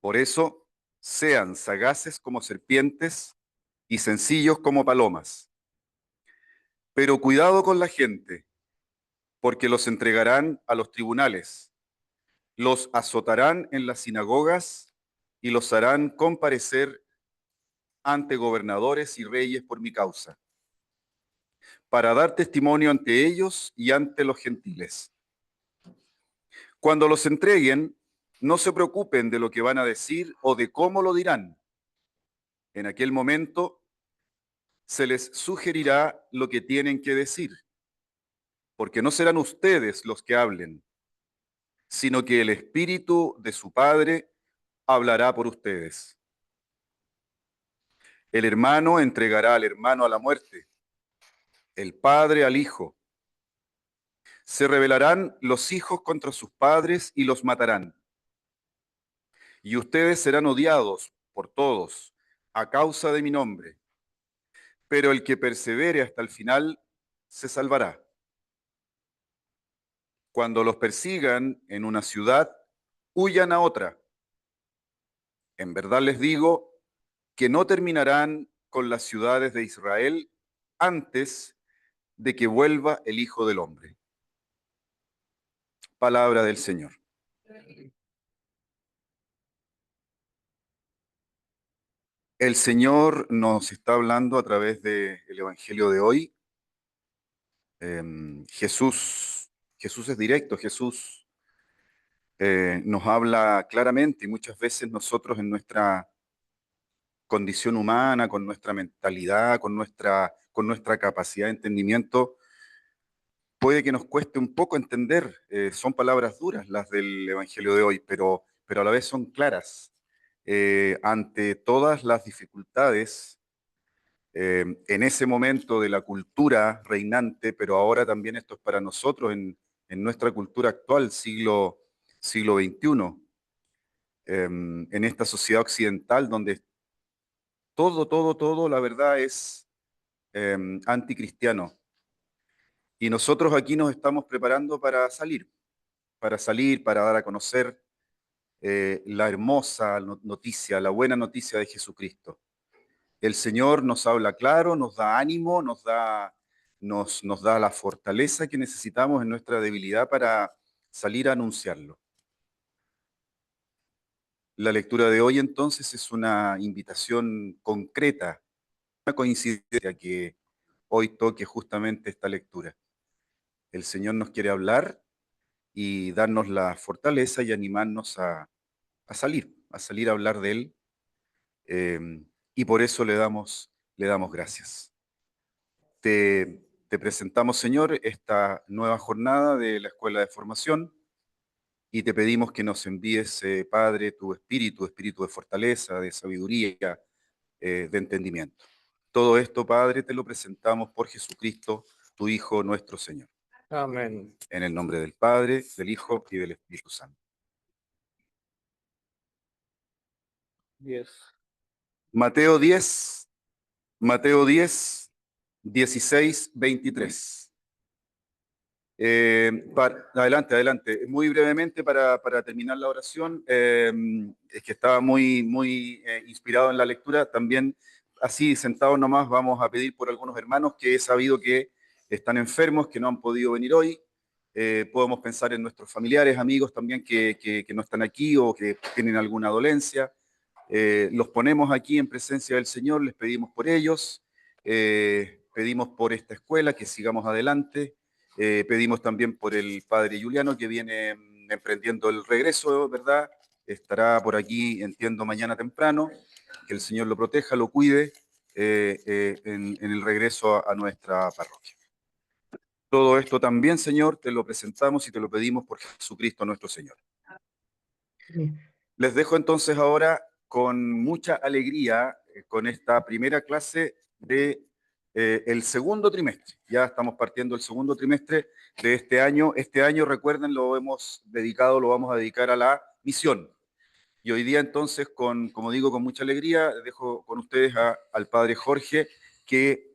Por eso, sean sagaces como serpientes y sencillos como palomas. Pero cuidado con la gente, porque los entregarán a los tribunales, los azotarán en las sinagogas y los harán comparecer ante gobernadores y reyes por mi causa, para dar testimonio ante ellos y ante los gentiles. Cuando los entreguen, no se preocupen de lo que van a decir o de cómo lo dirán. En aquel momento se les sugerirá lo que tienen que decir, porque no serán ustedes los que hablen, sino que el Espíritu de su Padre hablará por ustedes. El hermano entregará al hermano a la muerte, el padre al hijo. Se rebelarán los hijos contra sus padres y los matarán. Y ustedes serán odiados por todos a causa de mi nombre. Pero el que persevere hasta el final se salvará. Cuando los persigan en una ciudad, huyan a otra. En verdad les digo que no terminarán con las ciudades de Israel antes de que vuelva el Hijo del Hombre. Palabra del Señor. El Señor nos está hablando a través del Evangelio de hoy. Jesús es directo, Jesús nos habla claramente y muchas veces nosotros en nuestra condición humana, con nuestra mentalidad, con nuestra capacidad de entendimiento, puede que nos cueste un poco entender. Son palabras duras las del Evangelio de hoy, pero a la vez son claras. Ante todas las dificultades, en ese momento de la cultura reinante, pero ahora también esto es para nosotros en nuestra cultura actual, siglo XXI, en esta sociedad occidental donde todo, la verdad es anticristiano. Y nosotros aquí nos estamos preparando para dar a conocer la hermosa noticia, la buena noticia de Jesucristo. El Señor nos habla claro, nos da ánimo, nos da la fortaleza que necesitamos en nuestra debilidad para salir a anunciarlo. La lectura de hoy entonces es una invitación concreta, una coincidencia que hoy toque justamente esta lectura. El Señor nos quiere hablar y darnos la fortaleza y animarnos a salir a hablar de Él, eh, y por eso le damos gracias. Te presentamos, Señor, esta nueva jornada de la Escuela de Formación y te pedimos que nos envíes, Padre, tu espíritu de fortaleza, de sabiduría, de entendimiento. Todo esto, Padre, te lo presentamos por Jesucristo, tu Hijo, nuestro Señor. Amén. En el nombre del Padre, del Hijo y del Espíritu Santo. 10. Mateo 10, Mateo 10, 16, 23. Adelante. Muy brevemente para terminar la oración, es que estaba muy inspirado en la lectura. También, así sentados nomás, vamos a pedir por algunos hermanos que he sabido que están enfermos, que no han podido venir hoy. Podemos pensar en nuestros familiares, amigos también que no están aquí o que tienen alguna dolencia. Los ponemos aquí en presencia del Señor, les pedimos por ellos, pedimos por esta escuela, que sigamos adelante. Pedimos también por el padre Juliano, que viene emprendiendo el regreso, ¿verdad? Estará por aquí, entiendo, mañana temprano. Que el Señor lo proteja, lo cuide en el regreso a nuestra parroquia. Todo esto también, Señor, te lo presentamos y te lo pedimos por Jesucristo nuestro Señor. Les dejo entonces ahora con mucha alegría con esta primera clase de el segundo trimestre. Ya estamos partiendo el segundo trimestre de este año. Este año, recuerden, lo vamos a dedicar a la misión. Y hoy día entonces, como digo, con mucha alegría, dejo con ustedes al padre Jorge, que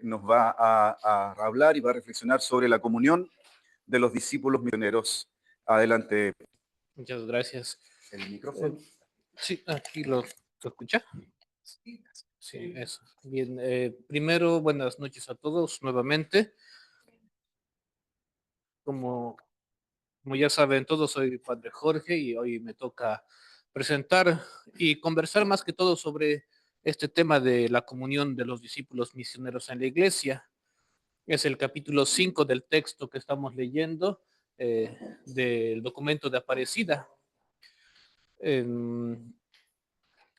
nos va a hablar y va a reflexionar sobre la comunión de los discípulos misioneros. Adelante. Muchas gracias. El micrófono. Sí, aquí ¿se escucha? Sí, eso. Bien, primero, buenas noches a todos nuevamente. Como, como ya saben todos, soy Padre Jorge y hoy me toca presentar y conversar más que todo sobre este tema de la comunión de los discípulos misioneros en la iglesia. Es el capítulo 5 del texto que estamos leyendo del documento de Aparecida. Em,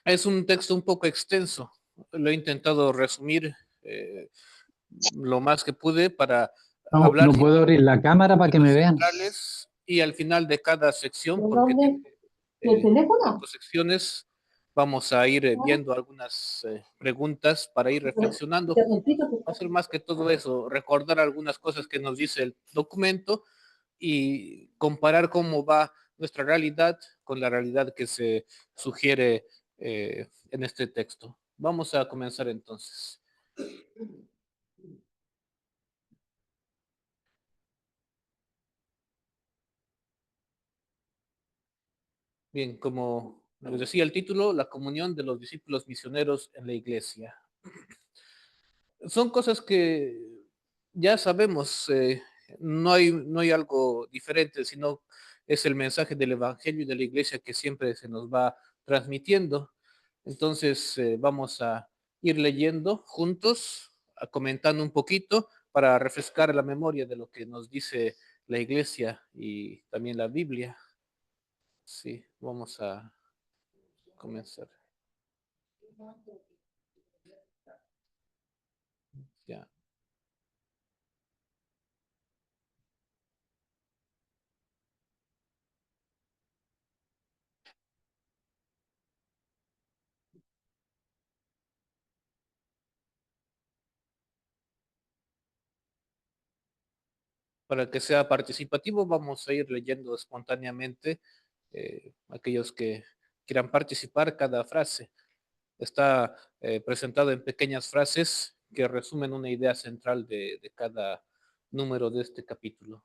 Es un texto un poco extenso. Lo he intentado resumir eh, lo más que pude para No, hablar no puedo abrir la cámara para que me temas vean. centrales y al final de cada sección, porque ¿Dónde? tiene ¿Y el teléfono? cuatro secciones, vamos a ir viendo algunas preguntas para ir reflexionando juntos. Va a ser más que todo eso, recordar algunas cosas que nos dice el documento y comparar cómo va nuestra realidad con la realidad que se sugiere en este texto. Vamos a comenzar entonces. Bien, como les decía el título, la comunión de los discípulos misioneros en la iglesia. Son cosas que ya sabemos, no hay algo diferente, sino es el mensaje del Evangelio y de la iglesia que siempre se nos va transmitiendo. Entonces, vamos a ir leyendo juntos, comentando un poquito para refrescar la memoria de lo que nos dice la iglesia y también la Biblia. Sí, vamos a comenzar. Ya. Para que sea participativo, vamos a ir leyendo espontáneamente aquellos que quieran participar cada frase. Está presentado en pequeñas frases que resumen una idea central de cada número de este capítulo.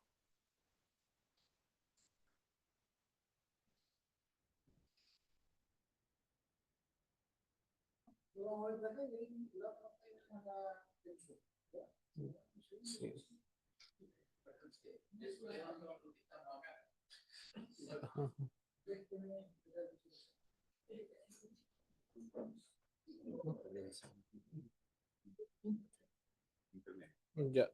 Sí. Ajá. Ya.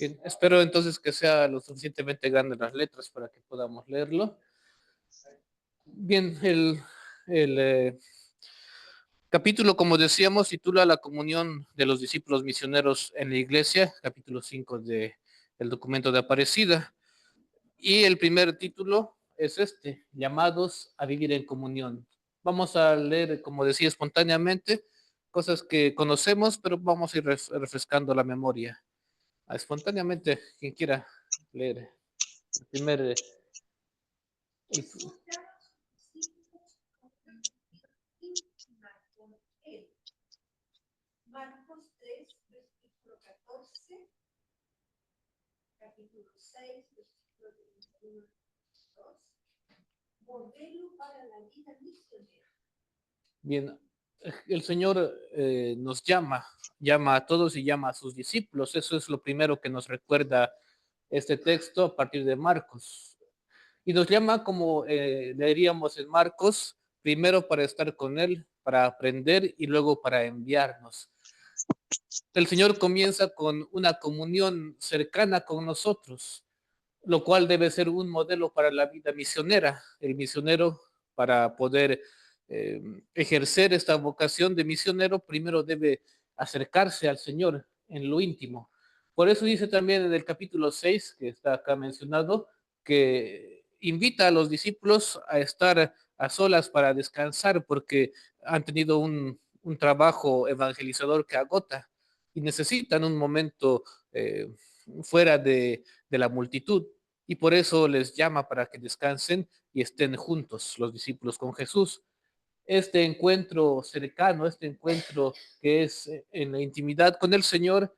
Bien, espero entonces que sea lo suficientemente grande las letras para que podamos leerlo. Bien, el capítulo, como decíamos, titula La comunión de los discípulos misioneros en la iglesia, capítulo 5 del documento de Aparecida. Y el primer título es este, llamados a vivir en comunión. Vamos a leer, como decía, espontáneamente, cosas que conocemos, pero vamos a ir refrescando la memoria. Espontáneamente, quien quiera leer. El primer, el- Marcos 3, versículo 14, capítulo 6, versículo 21, 2. Modelo para la vida misionera. Bien, el Señor nos llama a todos y llama a sus discípulos. Eso es lo primero que nos recuerda este texto a partir de Marcos. Y nos llama, como leeríamos en Marcos, primero para estar con Él, para aprender y luego para enviarnos. El Señor comienza con una comunión cercana con nosotros, lo cual debe ser un modelo para la vida misionera. El misionero, para poder eh, ejercer esta vocación de misionero, primero debe acercarse al Señor en lo íntimo. Por eso dice también en el capítulo 6, que está acá mencionado, que invita a los discípulos a estar a solas para descansar porque han tenido un trabajo evangelizador que agota y necesitan un momento fuera de la multitud. Y por eso les llama para que descansen y estén juntos los discípulos con Jesús. Este encuentro cercano, este encuentro que es en la intimidad con el Señor,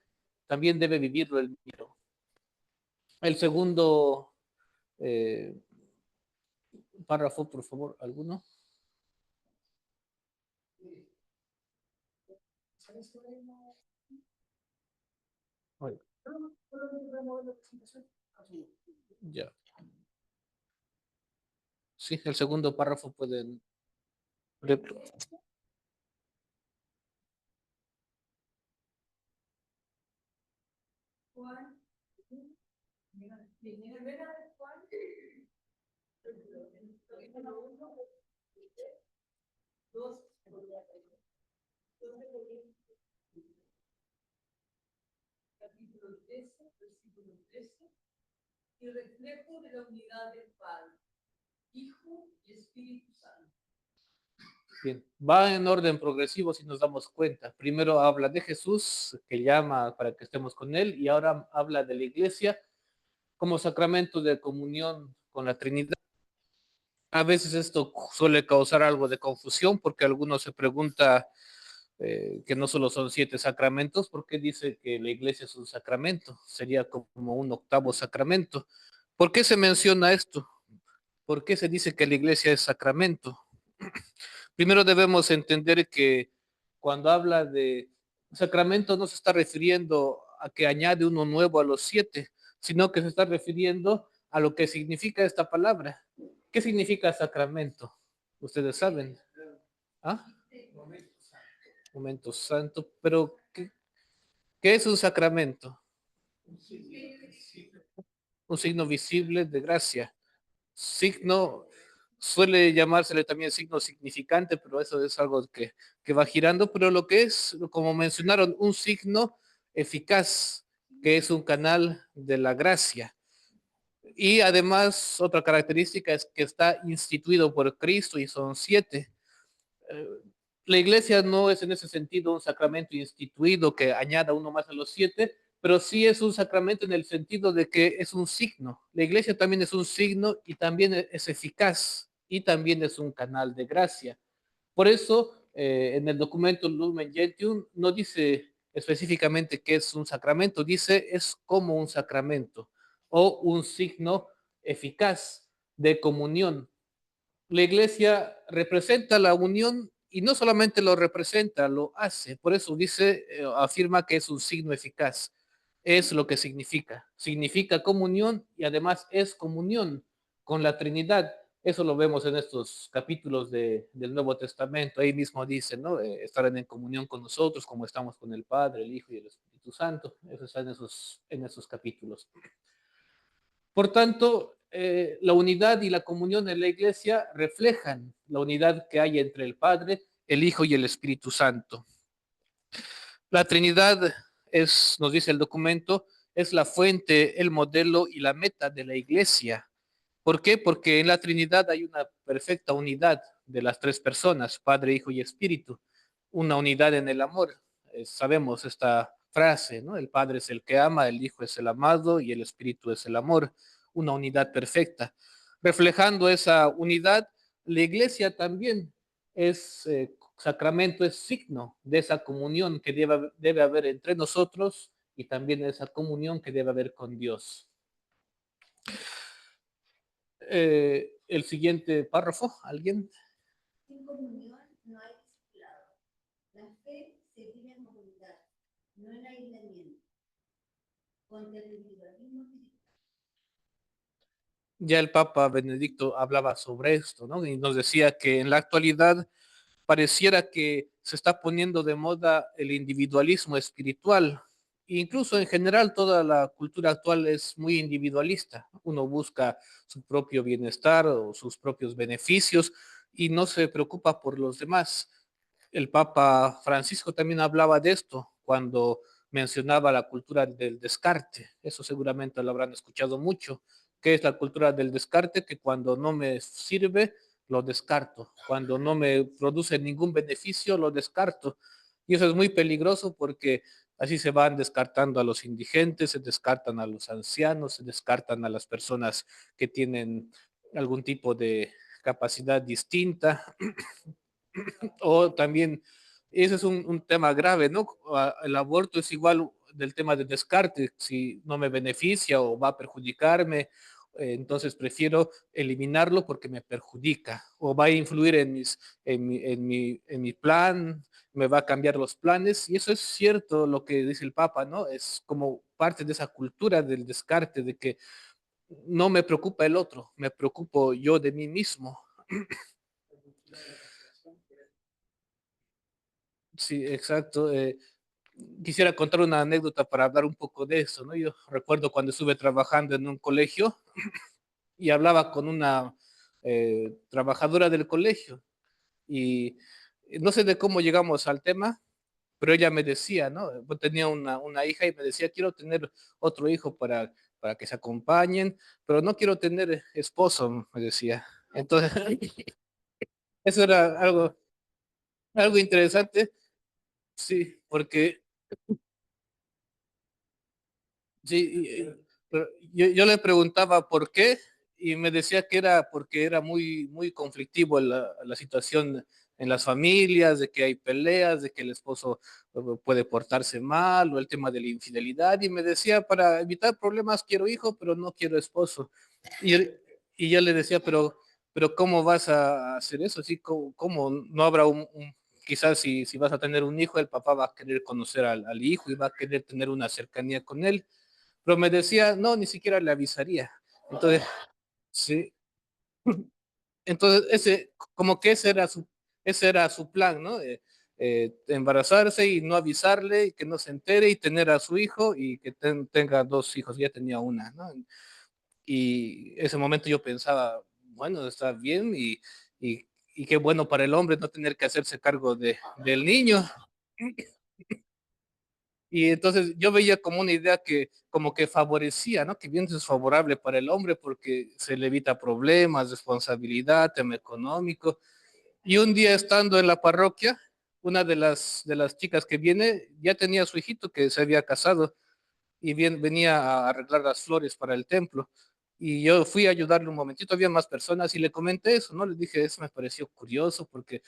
también debe vivirlo el misionero. El segundo eh, párrafo, por favor, ¿alguno? Oye. Ya. Sí, el segundo párrafo pueden... Juan, primera de Juan, dos, capítulo 13, versículo 13, y reflejo de la unidad del Padre, Hijo y Espíritu Santo. Bien, va en orden progresivo si nos damos cuenta. Primero habla de Jesús, que llama para que estemos con Él, y ahora habla de la iglesia como sacramento de comunión con la Trinidad. A veces esto suele causar algo de confusión porque algunos se pregunta que no solo son 7 sacramentos, ¿por qué dice que la iglesia es un sacramento? Sería como un octavo sacramento. ¿Por qué se menciona esto? ¿Por qué se dice que la iglesia es sacramento? Primero debemos entender que cuando habla de sacramento no se está refiriendo a que añade uno nuevo a los 7, sino que se está refiriendo a lo que significa esta palabra. ¿Qué significa sacramento? Ustedes saben. ¿Ah? Momento santo. Pero, ¿qué es un sacramento? Un signo visible de gracia. Signo, suele llamársele también signo significante, pero eso es algo que va girando, pero lo que es, como mencionaron, un signo eficaz, que es un canal de la gracia. Y además, otra característica es que está instituido por Cristo y son 7. Eh, la iglesia no es en ese sentido un sacramento instituido que añada uno más a los 7, pero sí es un sacramento en el sentido de que es un signo. La iglesia también es un signo y también es eficaz y también es un canal de gracia. Por eso, en el documento Lumen Gentium no dice específicamente que es un sacramento, dice es como un sacramento o un signo eficaz de comunión. La iglesia representa la unión y no solamente lo representa, lo hace. Por eso dice, afirma que es un signo eficaz. Es lo que significa. Significa comunión y además es comunión con la Trinidad. Eso lo vemos en estos capítulos del Nuevo Testamento. Ahí mismo dice, ¿no? Estarán en comunión con nosotros como estamos con el Padre, el Hijo y el Espíritu Espíritu Santo. Eso está en esos capítulos. Por tanto, la unidad y la comunión en la iglesia reflejan la unidad que hay entre el Padre, el Hijo y el Espíritu Santo. La Trinidad es, nos dice el documento, es la fuente, el modelo y la meta de la iglesia. ¿Por qué? Porque en la Trinidad hay una perfecta unidad de las tres personas, Padre, Hijo y Espíritu. Una unidad en el amor. Sabemos esta frase, ¿no? El Padre es el que ama, el Hijo es el amado y el Espíritu es el amor. Una unidad perfecta. Reflejando esa unidad, la iglesia también es sacramento, es signo de esa comunión que debe haber entre nosotros y también esa comunión que debe haber con Dios. El siguiente párrafo, ¿alguien? Sin comunión no hay discipulado. La fe se vive en comunidad, no en aislamiento. Contra el individualismo espiritual. Ya el Papa Benedicto hablaba sobre esto, ¿no? Y nos decía que en la actualidad pareciera que se está poniendo de moda el individualismo espiritual. Incluso en general toda la cultura actual es muy individualista. Uno busca su propio bienestar o sus propios beneficios y no se preocupa por los demás. El Papa Francisco también hablaba de esto cuando mencionaba la cultura del descarte. Eso seguramente lo habrán escuchado mucho. ¿Qué es la cultura del descarte? Que cuando no me sirve, lo descarto. Cuando no me produce ningún beneficio, lo descarto. Y eso es muy peligroso porque así se van descartando a los indigentes, se descartan a los ancianos, se descartan a las personas que tienen algún tipo de capacidad distinta. O también, ese es un tema grave, ¿no? El aborto es igual del tema de descarte, si no me beneficia o va a perjudicarme, entonces prefiero eliminarlo porque me perjudica o va a influir en mi plan, me va a cambiar los planes. Y eso es cierto lo que dice el Papa, ¿no? Es como parte de esa cultura del descarte, de que no me preocupa el otro, me preocupo yo de mí mismo. Sí, exacto. Quisiera contar una anécdota para hablar un poco de eso, ¿no? Yo recuerdo cuando estuve trabajando en un colegio y hablaba con una trabajadora del colegio y no sé de cómo llegamos al tema, pero ella me decía, ¿no? Yo tenía una hija y me decía, quiero tener otro hijo para que se acompañen, pero no quiero tener esposo, me decía. Entonces, eso era algo interesante, sí, porque sí, pero yo le preguntaba por qué y me decía que era porque era muy conflictivo la situación en las familias, de que hay peleas, de que el esposo puede portarse mal o el tema de la infidelidad y me decía para evitar problemas quiero hijo pero no quiero esposo. Y, y yo le decía pero ¿cómo vas a hacer eso? ¿Sí? ¿Cómo no habrá quizás si vas a tener un hijo el papá va a querer conocer al hijo y va a querer tener una cercanía con él? Pero me decía, no, ni siquiera le avisaría. Entonces, sí, entonces como que ese era su plan, ¿no? Embarazarse y no avisarle, y que no se entere y tener a su hijo y que tenga dos hijos, ya tenía una, ¿no? Y ese momento yo pensaba, bueno, está bien y qué bueno para el hombre no tener que hacerse cargo del niño. Y entonces yo veía como una idea que como que favorecía, ¿no? Que bien es favorable para el hombre porque se le evita problemas, responsabilidad, tema económico. Y un día estando en la parroquia, una de las chicas que viene ya tenía a su hijito que se había casado y venía a arreglar las flores para el templo. Y yo fui a ayudarle un momentito, había más personas y le comenté eso, ¿no? Le dije, eso me pareció curioso porque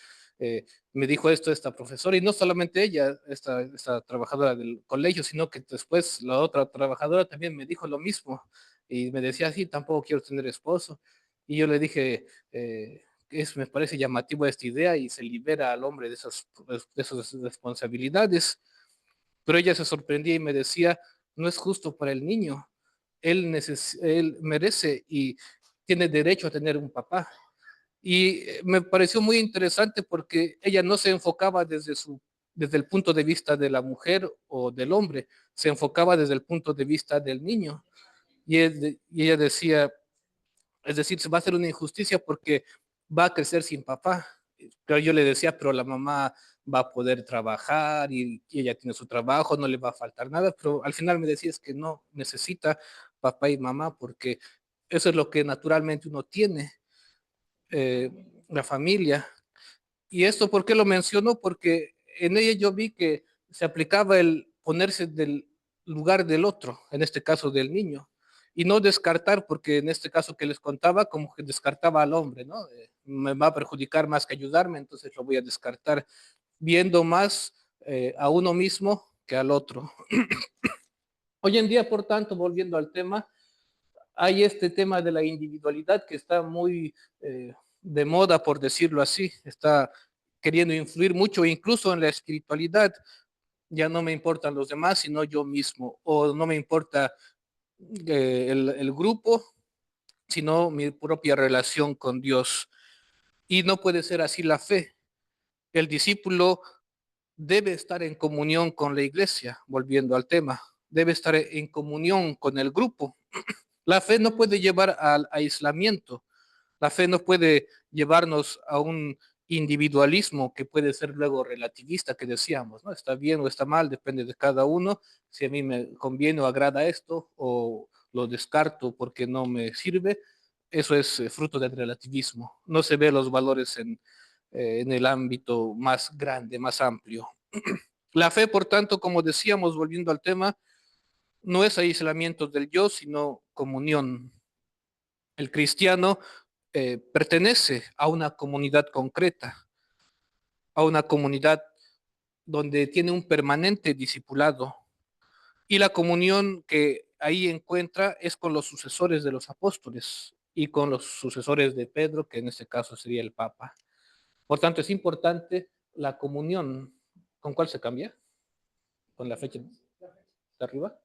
me dijo esto esta profesora y no solamente ella, esta trabajadora del colegio, sino que después la otra trabajadora también me dijo lo mismo y me decía, sí, tampoco quiero tener esposo. Y yo le dije, me parece llamativo esta idea y se libera al hombre de esas responsabilidades. Pero ella se sorprendía y me decía, no es justo para el niño. Él merece y tiene derecho a tener un papá. Y me pareció muy interesante porque ella no se enfocaba desde su desde el punto de vista de la mujer o del hombre, se enfocaba desde el punto de vista del niño. Y ella decía, es decir, se va a hacer una injusticia porque va a crecer sin papá. Pero yo le decía, pero la mamá va a poder trabajar y ella tiene su trabajo, no le va a faltar nada, pero al final me decía es que no, necesita papá y mamá porque eso es lo que naturalmente uno tiene, eh, la familia. ¿Y esto por qué lo menciono? Porque en ella yo vi que se aplicaba el ponerse del lugar del otro, en este caso del niño, y no descartar, porque en este caso que les contaba, como que descartaba al hombre, ¿no? Me va a perjudicar más que ayudarme, entonces lo voy a descartar, viendo más a uno mismo que al otro. Hoy en día, por tanto, volviendo al tema, hay este tema de la individualidad que está muy de moda, por decirlo así, está queriendo influir mucho, incluso en la espiritualidad. Ya no me importan los demás, sino yo mismo, o no me importa el grupo, sino mi propia relación con Dios. Y no puede ser así la fe. El discípulo debe estar en comunión con la iglesia, volviendo al tema, debe estar en comunión con el grupo. La fe no puede llevar al aislamiento, la fe no puede llevarnos a un individualismo que puede ser luego relativista, que decíamos, ¿no? Está bien o está mal, depende de cada uno, si a mí me conviene o agrada esto, o lo descarto porque no me sirve, eso es fruto del relativismo, no se ve los valores en el ámbito más grande, más amplio. La fe, por tanto, como decíamos, volviendo al tema, no es aislamiento del yo, sino comunión. El cristiano pertenece a una comunidad concreta, a una comunidad donde tiene un permanente discipulado. Y la comunión que ahí encuentra es con los sucesores de los apóstoles y con los sucesores de Pedro, que en este caso sería el Papa. Por tanto, es importante la comunión. ¿Con cuál se cambia? ¿Con la fecha de arriba?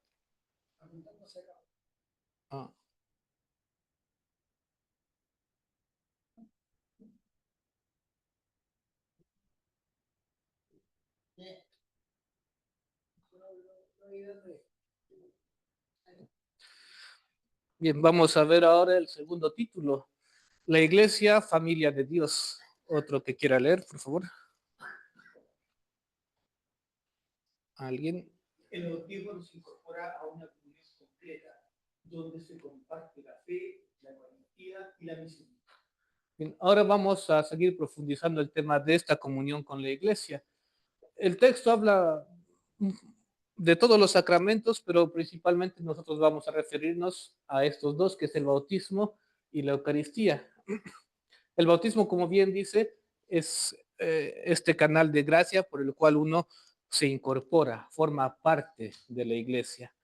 Ah. Bien, vamos a ver ahora el segundo título. La Iglesia, familia de Dios. Otro que quiera leer, por favor. ¿Alguien? El bautismo nos incorpora a una comunidad completa, donde se comparte la fe, la Eucaristía y la misión. Bien, ahora vamos a seguir profundizando el tema de esta comunión con la Iglesia. El texto habla de todos los sacramentos, pero principalmente nosotros vamos a referirnos a estos dos, que es el bautismo y la Eucaristía. El bautismo, como bien dice, es este canal de gracia por el cual uno se incorpora, forma parte de la iglesia.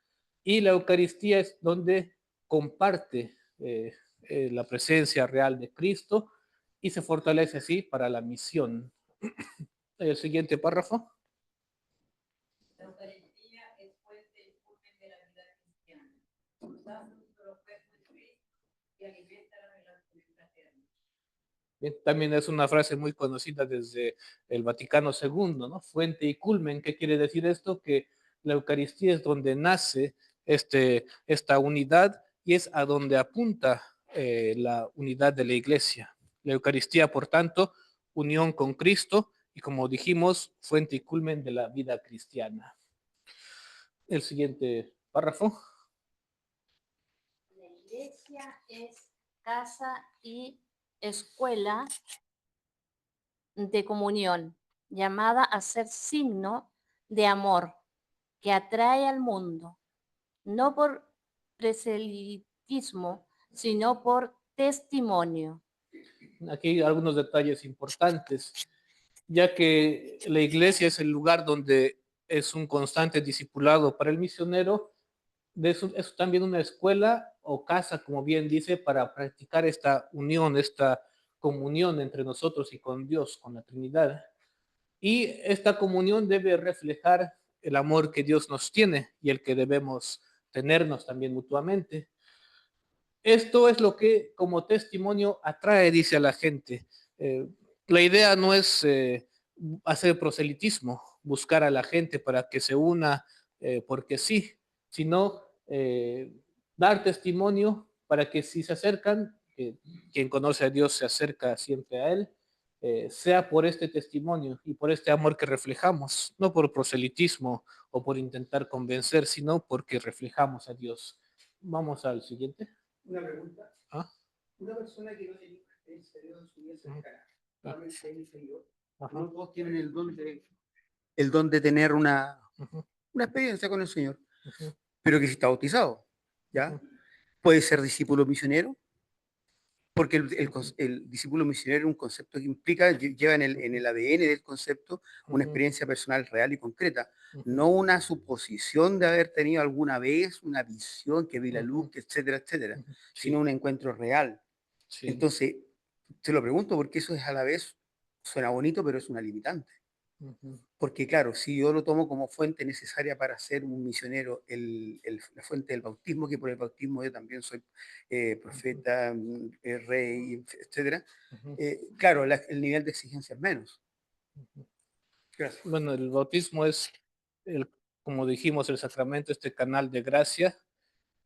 Y la Eucaristía es donde comparte la presencia real de Cristo y se fortalece así para la misión. El siguiente párrafo. La Eucaristía es fuente y culmen de la vida cristiana. Da fruto los cuerpos de Cristo y alimenta la relación fraterna. Bien, también es una frase muy conocida desde el Vaticano II, ¿no? Fuente y culmen. ¿Qué quiere decir esto? Que la Eucaristía es donde nace esta unidad y es a donde apunta la unidad de la Iglesia. La Eucaristía, por tanto, unión con Cristo y, como dijimos, fuente y culmen de la vida cristiana. El siguiente párrafo. La iglesia es casa y escuela de comunión, llamada a ser signo de amor que atrae al mundo, no por proselitismo, sino por testimonio. Aquí hay algunos detalles importantes, ya que la iglesia es el lugar donde es un constante discipulado para el misionero, de eso es también una escuela o casa, como bien dice, para practicar esta unión, esta comunión entre nosotros y con Dios, con la Trinidad. Y esta comunión debe reflejar el amor que Dios nos tiene y el que debemos tenernos también mutuamente. Esto es lo que como testimonio atrae, dice a la gente. La idea no es hacer proselitismo, buscar a la gente para que se una porque sí, sino dar testimonio para que si se acercan, quien conoce a Dios se acerca siempre a Él, sea por este testimonio y por este amor que reflejamos, no por proselitismo o por intentar convencer, sino porque reflejamos a Dios. Vamos al siguiente. Una pregunta. ¿Ah? Una persona que no tiene experiencia de Dios en su vida cercana, probablemente él y yo, Ajá. No todos tienen el don de tener una Ujú, experiencia con el Señor, ujú, pero que sí está bautizado, ¿ya? ujú. Puede ser discípulo misionero, porque el discípulo misionero es un concepto que implica, lleva en el ADN del concepto una Ujú, experiencia personal real y concreta, ujú, no una suposición de haber tenido alguna vez una visión que vi la luz, ujú, que etcétera, etcétera, ujú. sino Sí, un encuentro real. sí. Entonces, te lo pregunto porque eso es a la vez, suena bonito, pero es una limitante. Ujú, Porque claro, si yo lo tomo como fuente necesaria para ser un misionero, la fuente del bautismo, que por el bautismo yo también soy profeta, rey, etcétera, ujú, claro, el nivel de exigencia es menos. ujú. Gracias. Bueno, el bautismo es, como dijimos, el sacramento, este canal de gracia,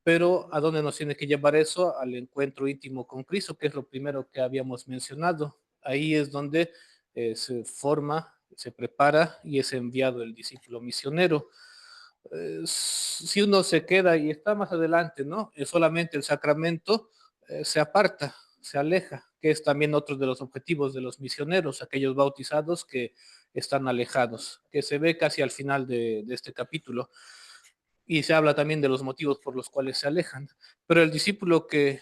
pero ¿a dónde nos tiene que llevar eso? Al encuentro íntimo con Cristo, que es lo primero que habíamos mencionado. Ahí es donde se forma, se prepara y es enviado el discípulo misionero. Si uno se queda y está más adelante, ¿no? Es solamente el sacramento, se aparta, se aleja, que es también otro de los objetivos de los misioneros, aquellos bautizados que están alejados, que se ve casi al final de este capítulo. Y se habla también de los motivos por los cuales se alejan. Pero el discípulo que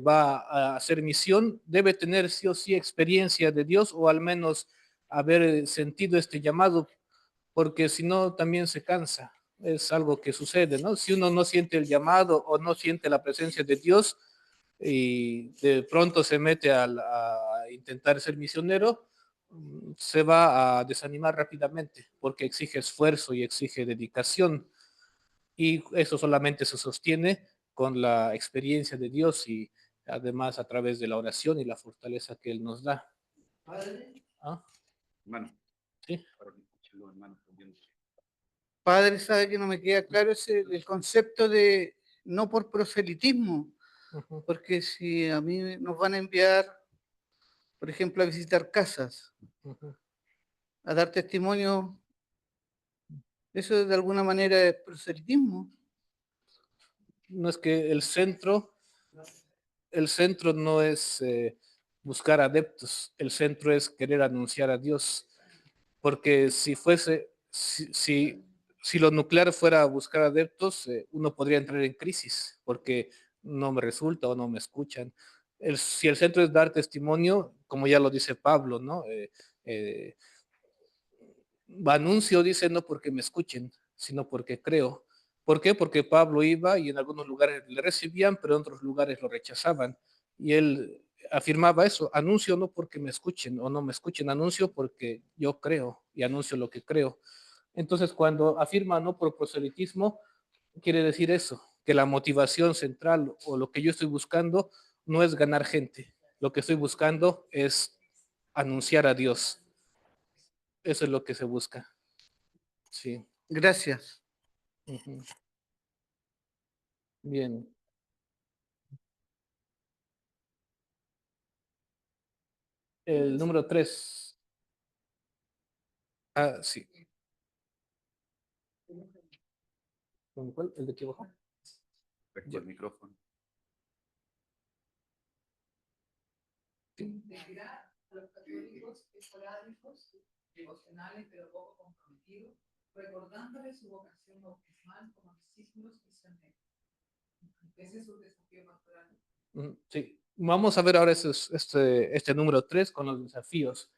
va a hacer misión debe tener sí o sí experiencia de Dios o al menos haber sentido este llamado, porque si no también se cansa. Es algo que sucede, ¿no? Si uno no siente el llamado o no siente la presencia de Dios y de pronto se mete a intentar ser misionero, se va a desanimar rápidamente porque exige esfuerzo y exige dedicación y eso solamente se sostiene con la experiencia de Dios y además a través de la oración y la fortaleza que Él nos da. Padre, ¿Ah? Hermano, Sí. para que escuchen los hermanos también. Padre, sabe que no me queda claro el concepto de no por proselitismo, Ujú, porque si a mí nos van a enviar, por ejemplo, a visitar casas, ujú. a dar testimonio, eso de alguna manera es proselitismo. No es que el centro no es buscar adeptos, el centro es querer anunciar a Dios, porque si fuese, si lo nuclear fuera buscar adeptos, uno podría entrar en crisis, porque no me resulta o no me escuchan. Si el centro es dar testimonio, como ya lo dice Pablo, ¿no? Eh, Anuncio, dice, no porque me escuchen, sino porque creo. ¿Por qué? Porque Pablo iba y en algunos lugares le recibían, pero en otros lugares lo rechazaban. Y él afirmaba eso, anuncio no porque me escuchen o no me escuchen, anuncio porque yo creo y anuncio lo que creo. Entonces, cuando afirma no por proselitismo, quiere decir eso, que la motivación central o lo que yo estoy buscando no es ganar gente, lo que estoy buscando es anunciar a Dios. Eso es lo que se busca. Sí. Gracias. Ujú. Bien. El número 3. Ah, sí. ¿Cuál? ¿El de aquí abajo? Respecto Ya. al micrófono. Integrar a los católicos esporádicos, devocionales pero poco comprometidos, recordándoles su vocación bautismal como discípulos misioneros. Ese es su desafío pastoral. Sí. Vamos a ver ahora este número 3 con los desafíos.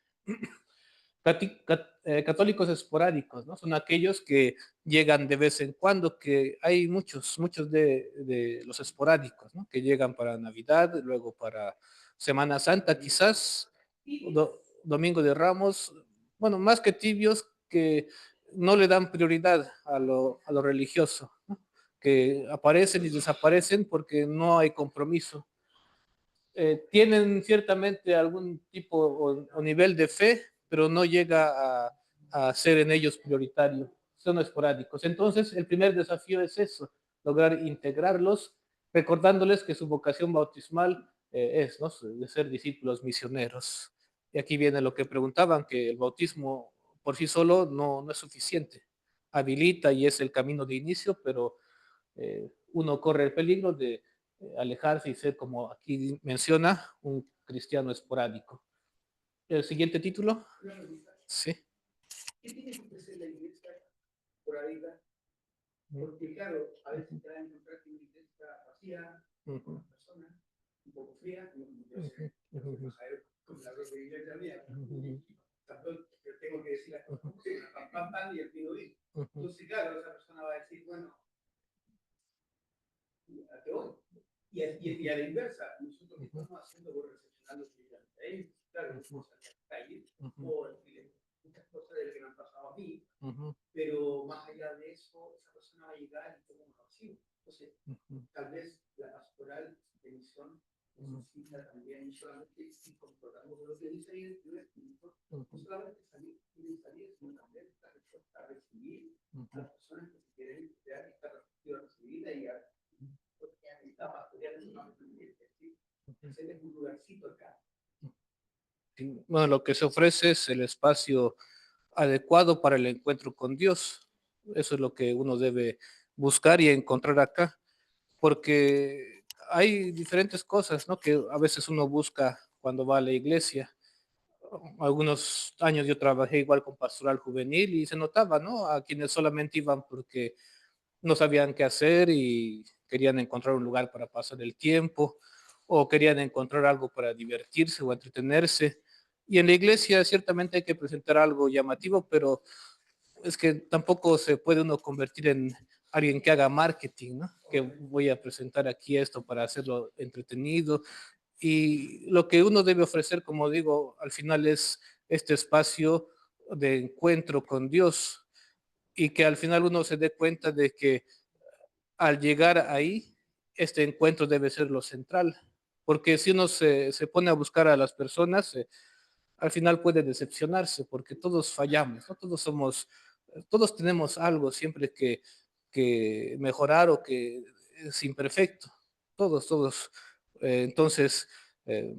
Católicos esporádicos, ¿no? Son aquellos que llegan de vez en cuando, que hay muchos de los esporádicos, ¿no? Que llegan para Navidad, luego para Semana Santa, quizás, Domingo de Ramos, bueno, más que tibios, que no le dan prioridad a lo religioso, ¿no? Que aparecen y desaparecen porque no hay compromiso. Tienen ciertamente algún tipo o nivel de fe, pero no llega a ser en ellos prioritario, son esporádicos. Entonces, el primer desafío es eso, lograr integrarlos, recordándoles que su vocación bautismal es, ¿no?, de ser discípulos misioneros. Y aquí viene lo que preguntaban, que el bautismo por sí solo no es suficiente. Habilita y es el camino de inicio, pero uno corre el peligro de alejarse y ser, como aquí menciona, un cristiano esporádico. ¿El siguiente título? Sí. ¿Qué tiene que ofrecer la iglesia por ahorita? Porque claro, a veces te vas a encontrar que una iglesia vacía, con una persona un poco fría, como con la propia iglesia mía. Tampoco tengo que decir las cosas como y el pido ir. Entonces, claro, esa persona va a decir, bueno, ¿a qué voy? Y a la inversa, nosotros que estamos haciendo por recepcionar los que llegan a ellos, claro, no podemos salir a la calle o decirles muchas cosas de lo que me han pasado a mí, pero más allá de eso, esa persona va a llegar y como un vacío. Entonces, tal vez la pastoral de misión necesita también, no solamente si comportamos lo que dice ahí el Espíritu, no solamente salir, sino también estar dispuesta a recibir a las personas que se quieren integrar y estar recibida y a esta pastoral hacerles un lugarcito acá. Bueno, lo que se ofrece es el espacio adecuado para el encuentro con Dios. Eso es lo que uno debe buscar y encontrar acá, porque hay diferentes cosas, ¿no?, que a veces uno busca cuando va a la iglesia. Algunos años yo trabajé igual con pastoral juvenil y se notaba, ¿no?, a quienes solamente iban porque no sabían qué hacer y querían encontrar un lugar para pasar el tiempo o querían encontrar algo para divertirse o entretenerse. Y en la iglesia ciertamente hay que presentar algo llamativo, pero es que tampoco se puede uno convertir en alguien que haga marketing, ¿no? Que voy a presentar aquí esto para hacerlo entretenido. Y lo que uno debe ofrecer, como digo, al final es este espacio de encuentro con Dios y que al final uno se dé cuenta de que al llegar ahí, este encuentro debe ser lo central, porque si uno se pone a buscar a las personas, al final puede decepcionarse, porque todos fallamos, ¿no? Todos tenemos algo siempre que mejorar o que es imperfecto, todos. Entonces, eh,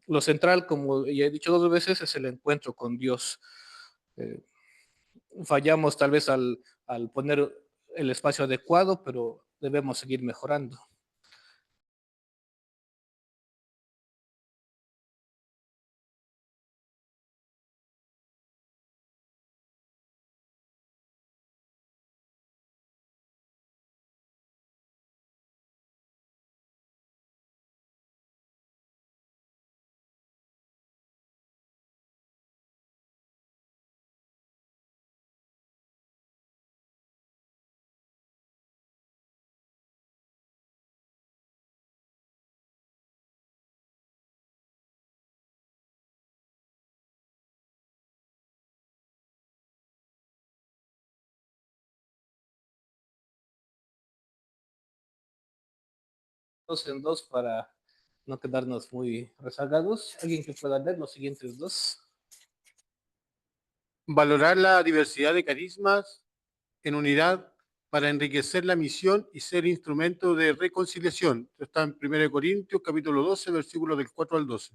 lo central, como ya he dicho 2 veces, es el encuentro con Dios. Eh, Fallamos tal vez al poner el espacio adecuado, pero debemos seguir mejorando. Dos en dos para no quedarnos muy rezagados. ¿Alguien que pueda leer los siguientes dos? Valorar la diversidad de carismas en unidad para enriquecer la misión y ser instrumento de reconciliación. Esto está en 1 Corintios, capítulo 12, versículos del 4 al 12.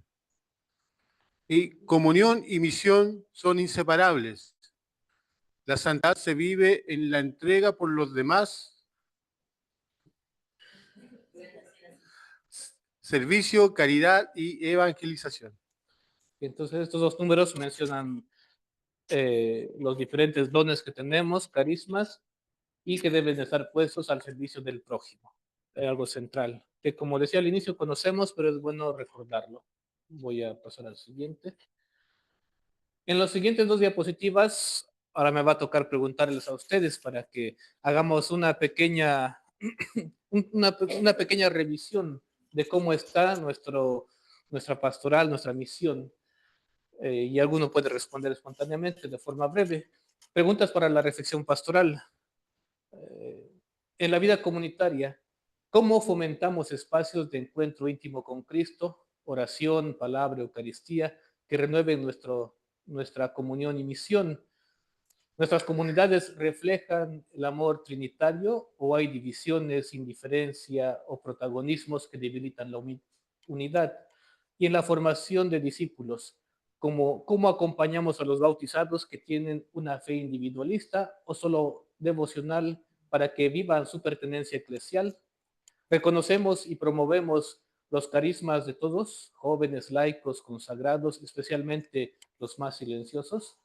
Y comunión y misión son inseparables. La santidad se vive en la entrega por los demás, servicio, caridad y evangelización. Y entonces estos dos números mencionan los diferentes dones que tenemos, carismas, y que deben estar puestos al servicio del prójimo. Algo central, que como decía al inicio conocemos, pero es bueno recordarlo. Voy a pasar al siguiente. En las siguientes 2 diapositivas, ahora me va a tocar preguntarles a ustedes para que hagamos una pequeña, una pequeña revisión de cómo está nuestra pastoral, nuestra misión. Y alguno puede responder espontáneamente de forma breve. Preguntas para la reflexión pastoral. En la vida comunitaria, ¿cómo fomentamos espacios de encuentro íntimo con Cristo, oración, palabra, Eucaristía, que renueven nuestra comunión y misión. ¿Nuestras comunidades reflejan el amor trinitario o hay divisiones, indiferencia o protagonismos que debilitan la unidad? Y en la formación de discípulos, ¿cómo acompañamos a los bautizados que tienen una fe individualista o solo devocional para que vivan su pertenencia eclesial? Reconocemos y promovemos los carismas de todos, jóvenes, laicos, consagrados, especialmente los más silenciosos.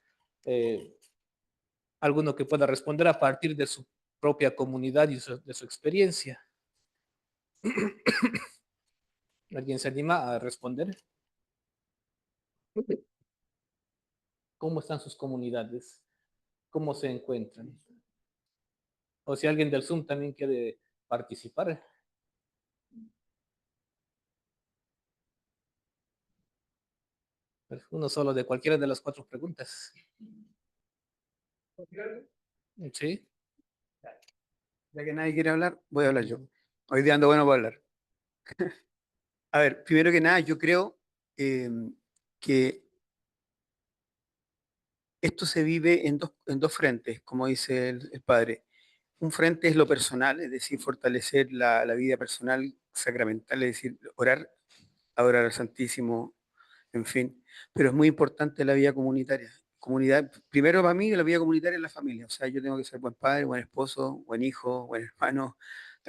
Alguno que pueda responder a partir de su propia comunidad y de su experiencia. ¿Alguien se anima a responder? ¿Cómo están sus comunidades? ¿Cómo se encuentran? O si alguien del Zoom también quiere participar. Uno solo de cualquiera de las 4 preguntas. Sí. Ya que nadie quiere hablar, voy a hablar yo. Hoy día ando bueno para hablar. A ver, primero que nada, yo creo que esto se vive en dos frentes, como dice el padre. Un frente es lo personal, es decir, fortalecer la vida personal sacramental, es decir, orar, adorar al Santísimo, en fin. Pero es muy importante la vida comunitaria. Comunidad, primero para mí, la vida comunitaria es la familia. O sea, yo tengo que ser buen padre, buen esposo, buen hijo, buen hermano,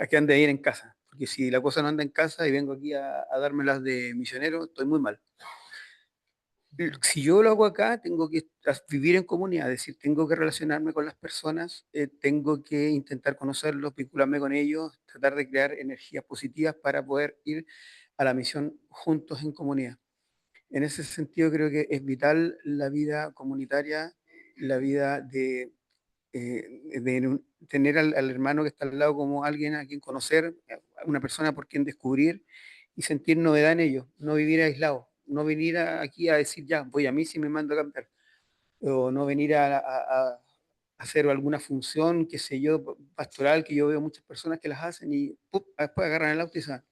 que ande bien en casa. Porque si la cosa no anda en casa y vengo aquí a dármelas de misionero, estoy muy mal. Si yo lo hago acá, tengo que vivir en comunidad, es decir, tengo que relacionarme con las personas, tengo que intentar conocerlos, vincularme con ellos, tratar de crear energías positivas para poder ir a la misión juntos en comunidad. En ese sentido creo que es vital la vida comunitaria, la vida de tener al hermano que está al lado como alguien a quien conocer, una persona por quien descubrir y sentir novedad en ellos, no vivir aislado, no venir aquí a decir ya, voy a mí si me mando a cambiar, o no venir a hacer alguna función, qué sé yo, pastoral, que yo veo muchas personas que las hacen y después agarran el auto y se van.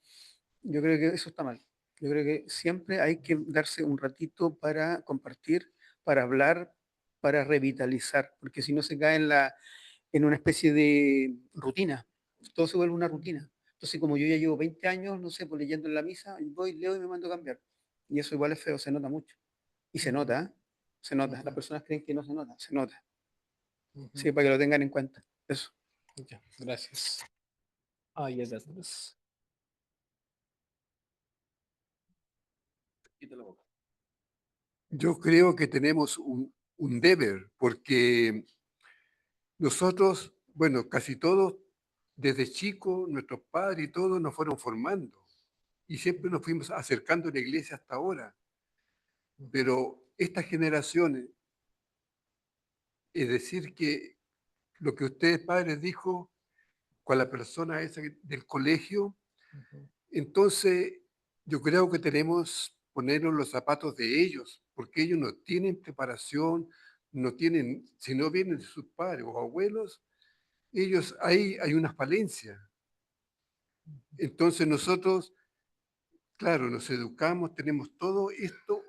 Yo creo que eso está mal. Yo creo que siempre hay que darse un ratito para compartir, para hablar, para revitalizar, porque si no se cae en una especie de rutina. Todo se vuelve una rutina. Entonces, como yo ya llevo 20 años, no sé, pues leyendo en la misa, voy, leo y me mando a cambiar. Y eso igual es feo, se nota mucho. Y se nota, ¿eh? Se nota. Las personas creen que no se nota, se nota. Sí, para que lo tengan en cuenta. Eso. Ya, gracias. Ya gracias. Yo creo que tenemos un deber, porque nosotros, bueno, casi todos, desde chicos, nuestros padres y todos nos fueron formando y siempre nos fuimos acercando a la iglesia hasta ahora. Pero estas generaciones, es decir, que lo que ustedes padres dijo con la persona esa del colegio, entonces yo creo que tenemos ponernos los zapatos de ellos, porque ellos no tienen preparación, no tienen, si no vienen de sus padres o abuelos, ellos ahí hay una falencia. Entonces nosotros, claro, nos educamos, tenemos todo esto,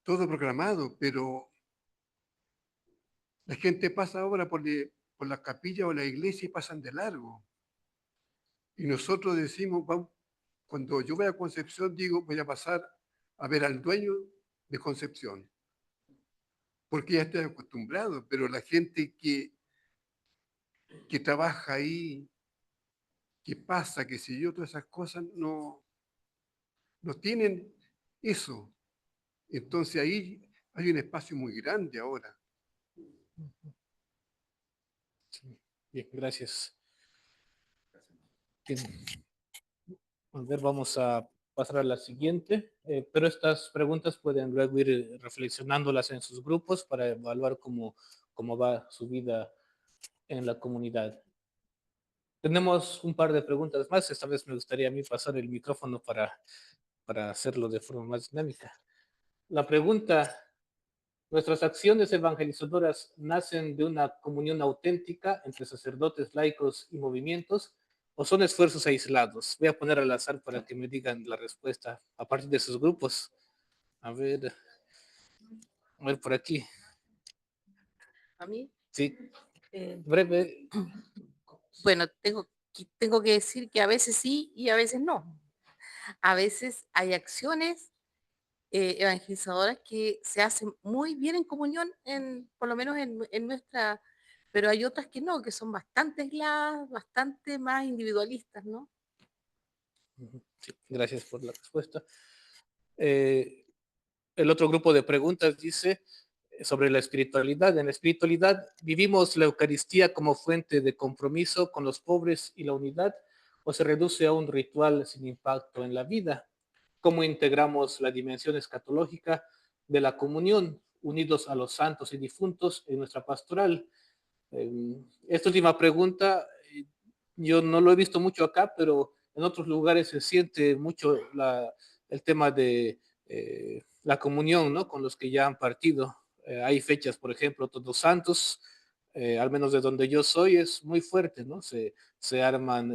todo programado, pero la gente pasa ahora por la capilla o la iglesia y pasan de largo. Y nosotros decimos, vamos, cuando yo voy a Concepción, digo, voy a pasar a ver al dueño de Concepción, porque ya estoy acostumbrado, pero la gente que trabaja ahí, que pasa, que si yo, todas esas cosas, no tienen eso. Entonces ahí hay un espacio muy grande ahora. Sí. Bien, gracias. Bien. A ver, vamos a pasar a la siguiente, pero estas preguntas pueden luego ir reflexionándolas en sus grupos para evaluar cómo va su vida en la comunidad. Tenemos un par de preguntas más. Esta vez me gustaría a mí pasar el micrófono para hacerlo de forma más dinámica. La pregunta: ¿nuestras acciones evangelizadoras nacen de una comunión auténtica entre sacerdotes, laicos y movimientos o son esfuerzos aislados? Voy a poner al azar para que me digan la respuesta a partir de sus grupos. A ver, A ver, por aquí. ¿A mí? Sí, Eh, breve. bueno, tengo que decir que a veces sí y a veces no. A veces hay acciones evangelizadoras que se hacen muy bien en comunión, por lo menos en nuestra, pero hay otras que no, que son bastante aisladas, bastante más individualistas, ¿no? Sí, gracias por la respuesta. El otro grupo de preguntas dice sobre la espiritualidad. En la espiritualidad vivimos la Eucaristía como fuente de compromiso con los pobres y la unidad, o se reduce a un ritual sin impacto en la vida. ¿Cómo integramos la dimensión escatológica de la comunión, unidos a los santos y difuntos en nuestra pastoral? Esta última pregunta, yo no lo he visto mucho acá, pero en otros lugares se siente mucho el tema de la comunión, ¿no? Con los que ya han partido. Hay fechas, por ejemplo, Todos Santos, al menos de donde yo soy, es muy fuerte, ¿no? Se arman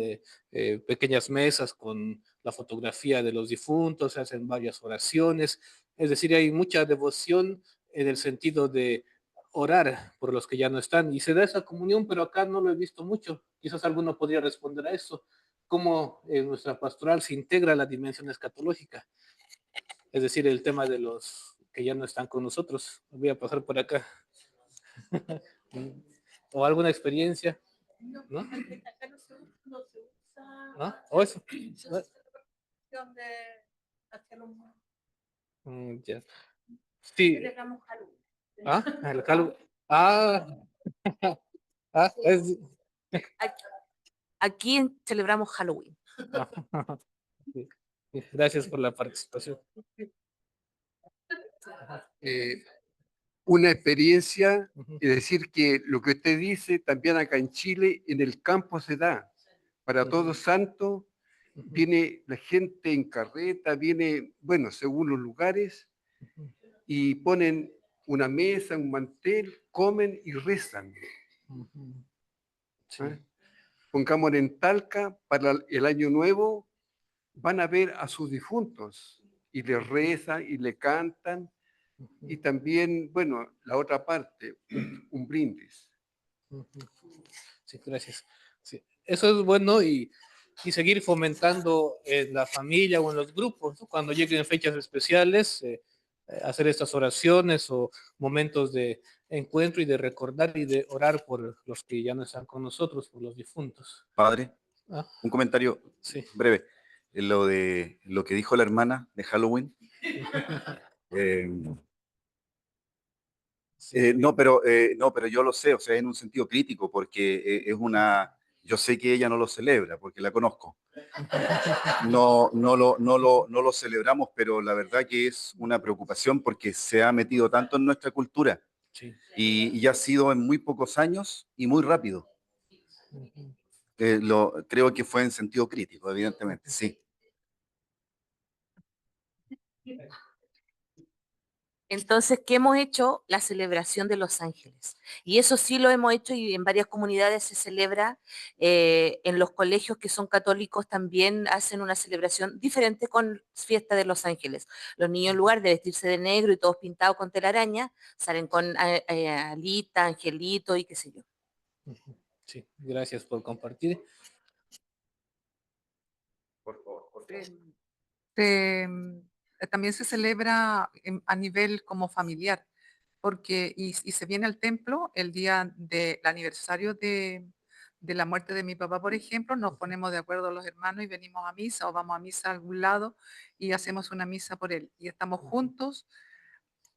pequeñas mesas con la fotografía de los difuntos, se hacen varias oraciones, es decir, hay mucha devoción en el sentido de orar por los que ya no están, y se da esa comunión, pero acá no lo he visto mucho. Quizás alguno podría responder a eso. ¿Cómo en nuestra pastoral se integra la dimensión escatológica? Es decir, el tema de los que ya no están con nosotros. Voy a pasar por acá. ¿O alguna experiencia? ¿No? ¿No? ¿O eso? Ya. Sí. Ah, el Halloween. Ah, es... Aquí celebramos Halloween. Sí. Gracias por la participación. Una experiencia, es decir, que lo que usted dice, también acá en Chile, en el campo se da. Para Todos Santos, viene la gente en carreta, viene, bueno, según los lugares, y ponen una mesa, un mantel, comen y rezan. Sí. Pongamos en Talca, para el año nuevo, van a ver a sus difuntos y les rezan y le cantan. Y también, bueno, la otra parte, un brindis. Sí, gracias. Sí. Eso es bueno y seguir fomentando en la familia o en los grupos, ¿no? Cuando lleguen fechas especiales, hacer estas oraciones o momentos de encuentro y de recordar y de orar por los que ya no están con nosotros, por los difuntos. Padre, Ah, un comentario sí. breve. Lo de lo que dijo la hermana de Halloween. No, pero yo lo sé, o sea, en un sentido crítico, porque yo sé que ella no lo celebra, porque la conozco. No lo celebramos, pero la verdad que es una preocupación porque se ha metido tanto en nuestra cultura Sí. y ha sido en muy pocos años y muy rápido. Creo que fue en sentido crítico, evidentemente, sí. Entonces, ¿qué hemos hecho? La celebración de los ángeles. Y eso sí lo hemos hecho y en varias comunidades se celebra. En los colegios que son católicos también hacen una celebración diferente con fiesta de los ángeles. Los niños en lugar de vestirse de negro y todos pintados con telaraña, salen con alita, angelito y qué sé yo. Sí, gracias por compartir. Por favor, por favor. También se celebra a nivel como familiar, porque y se viene al templo el día del aniversario de la muerte de mi papá, por ejemplo, nos ponemos de acuerdo los hermanos y venimos a misa o vamos a misa a algún lado y hacemos una misa por él y estamos juntos.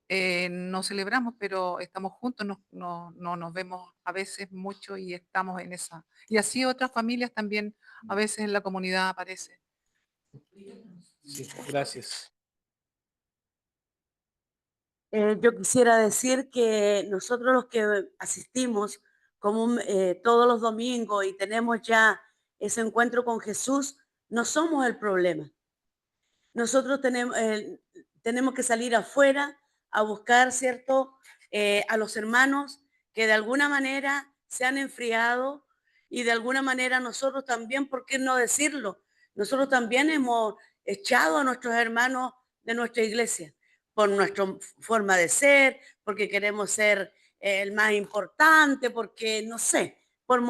No celebramos, pero estamos juntos, no nos vemos a veces mucho y estamos en esa. Y así otras familias también a veces en la comunidad aparecen. Sí, gracias. Yo quisiera decir que nosotros los que asistimos todos los domingos y tenemos ya ese encuentro con Jesús, no somos el problema. Nosotros tenemos que salir afuera a buscar, ¿cierto?, a los hermanos que de alguna manera se han enfriado y de alguna manera nosotros también, ¿por qué no decirlo? Nosotros también hemos echado a nuestros hermanos de nuestra iglesia por nuestra forma de ser, porque queremos ser el más importante, porque no sé, por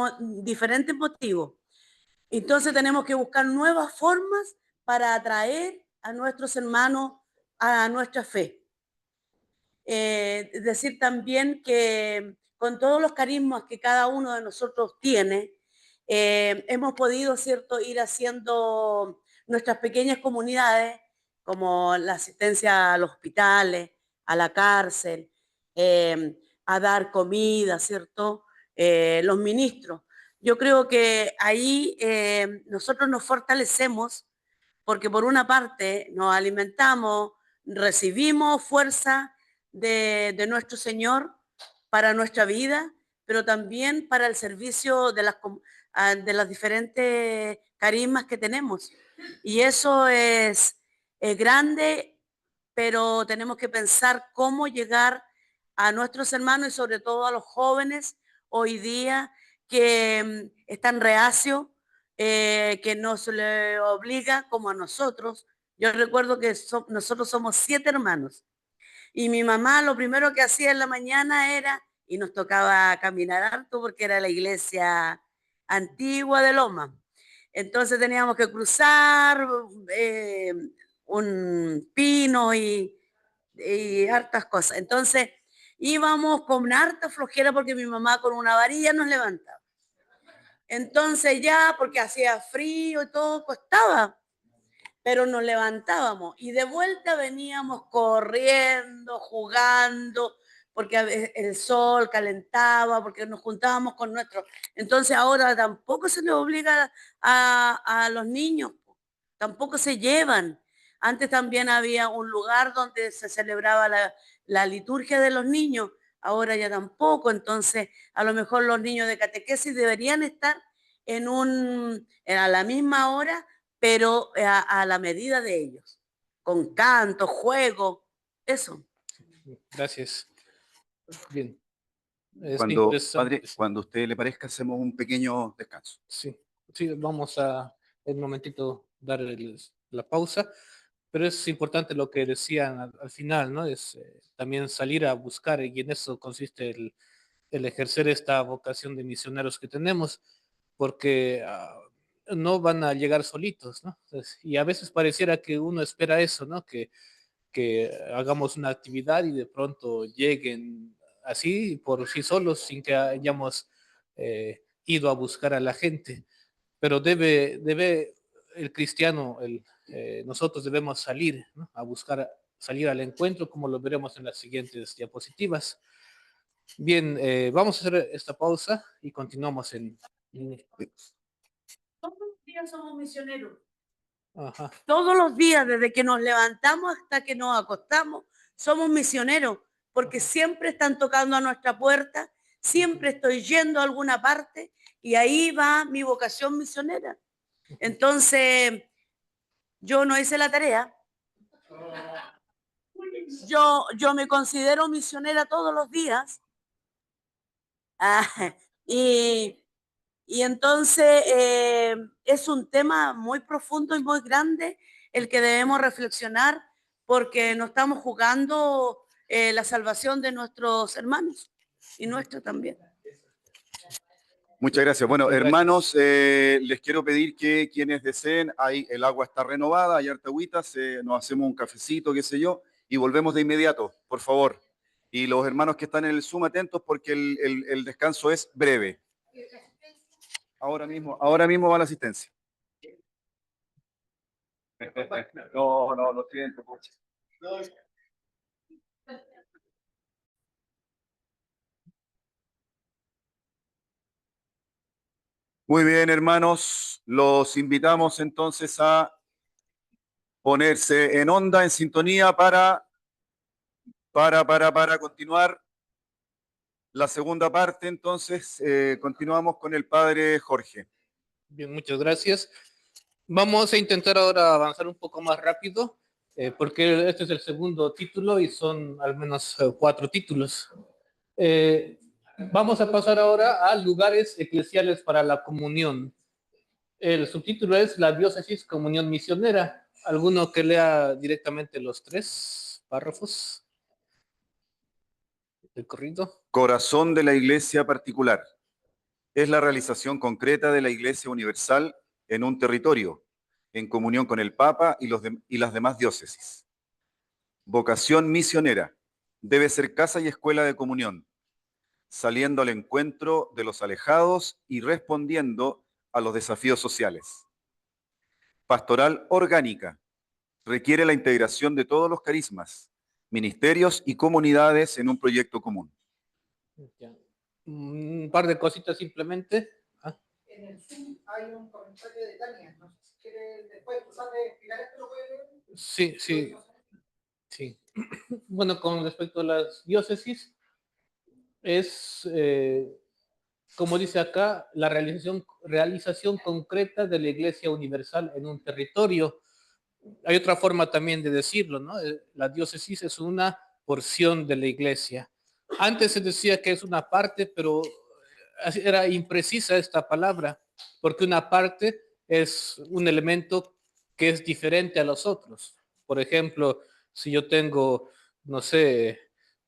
diferentes motivos. Entonces tenemos que buscar nuevas formas para atraer a nuestros hermanos a nuestra fe. Decir también que con todos los carismas que cada uno de nosotros tiene, hemos podido, ¿cierto?, ir haciendo nuestras pequeñas comunidades, como la asistencia a los hospitales, a la cárcel, a dar comida, ¿cierto? Los ministros. Yo creo que ahí nosotros nos fortalecemos porque por una parte nos alimentamos, recibimos fuerza de nuestro Señor para nuestra vida, pero también para el servicio de las diferentes carismas que tenemos. Y eso es grande, pero tenemos que pensar cómo llegar a nuestros hermanos y sobre todo a los jóvenes hoy día que están reacios, que nos le obliga como a nosotros. Yo recuerdo que nosotros somos 7 hermanos y mi mamá lo primero que hacía en la mañana era, y nos tocaba caminar harto porque era la iglesia antigua de Loma. Entonces teníamos que cruzar un pino y hartas cosas. Entonces íbamos con harta flojera porque mi mamá con una varilla nos levantaba. Entonces ya, porque hacía frío y todo, costaba, pero nos levantábamos y de vuelta veníamos corriendo, jugando, porque el sol calentaba, porque nos juntábamos con nuestros. Entonces ahora tampoco se les obliga a los niños, tampoco se llevan. Antes también había un lugar donde se celebraba la liturgia de los niños, ahora ya tampoco. Entonces, a lo mejor los niños de catequesis deberían estar a la misma hora, pero a la medida de ellos, con canto, juego, eso. Gracias. Bien. Padre, cuando a usted le parezca, hacemos un pequeño descanso. Sí, sí, vamos a en un momentito dar la pausa, pero es importante lo que decían al final, ¿no? Es también salir a buscar, y en eso consiste el ejercer esta vocación de misioneros que tenemos, porque no van a llegar solitos, ¿no? Y a veces pareciera que uno espera eso, ¿no? Que hagamos una actividad y de pronto lleguen así por sí solos sin que hayamos ido a buscar a la gente. Pero debe el cristiano, nosotros debemos salir, ¿no?, a buscar, salir al encuentro, como lo veremos en las siguientes diapositivas. Bien, vamos a hacer esta pausa y continuamos en... Todos los días somos misioneros. Ajá. Todos los días, desde que nos levantamos hasta que nos acostamos, somos misioneros, porque siempre están tocando a nuestra puerta, siempre estoy yendo a alguna parte y ahí va mi vocación misionera. Entonces, yo no hice la tarea. Yo me considero misionera todos los días. Y entonces es un tema muy profundo y muy grande el que debemos reflexionar, porque nos estamos jugando la salvación de nuestros hermanos y nuestra también. Muchas gracias. Bueno, hermanos, les quiero pedir que quienes deseen, el agua está renovada, hay harta agüita, nos hacemos un cafecito, qué sé yo, y volvemos de inmediato, por favor. Y los hermanos que están en el Zoom, atentos porque el descanso es breve. Ahora mismo va la asistencia. No, lo siento. Muy bien, hermanos, los invitamos entonces a ponerse en onda, en sintonía para continuar la segunda parte. Entonces, continuamos con el padre Jorge. Bien, muchas gracias. Vamos a intentar ahora avanzar un poco más rápido, porque este es el segundo título y son al menos 4 títulos. Vamos a pasar ahora a lugares eclesiales para la comunión. El subtítulo es La diócesis comunión misionera. ¿Alguno que lea directamente los 3 párrafos? de corrido. Corazón de la Iglesia particular. Es la realización concreta de la Iglesia universal en un territorio, en comunión con el Papa y las demás diócesis. Vocación misionera. Debe ser casa y escuela de comunión, saliendo al encuentro de los alejados y respondiendo a los desafíos sociales. Pastoral orgánica. Requiere la integración de todos los carismas, ministerios y comunidades en un proyecto común. Ya. Un par de cositas simplemente. En el Zoom hay un comentario de Tania. No sé si quiere después tú sabes explicar esto, lo puede leer. Sí, sí, sí. Bueno, con respecto a las diócesis, es, como dice acá, la realización concreta de la Iglesia Universal en un territorio. Hay otra forma también de decirlo, ¿no? La diócesis es una porción de la Iglesia. Antes se decía que es una parte, pero era imprecisa esta palabra, porque una parte es un elemento que es diferente a los otros. Por ejemplo, si yo tengo, no sé,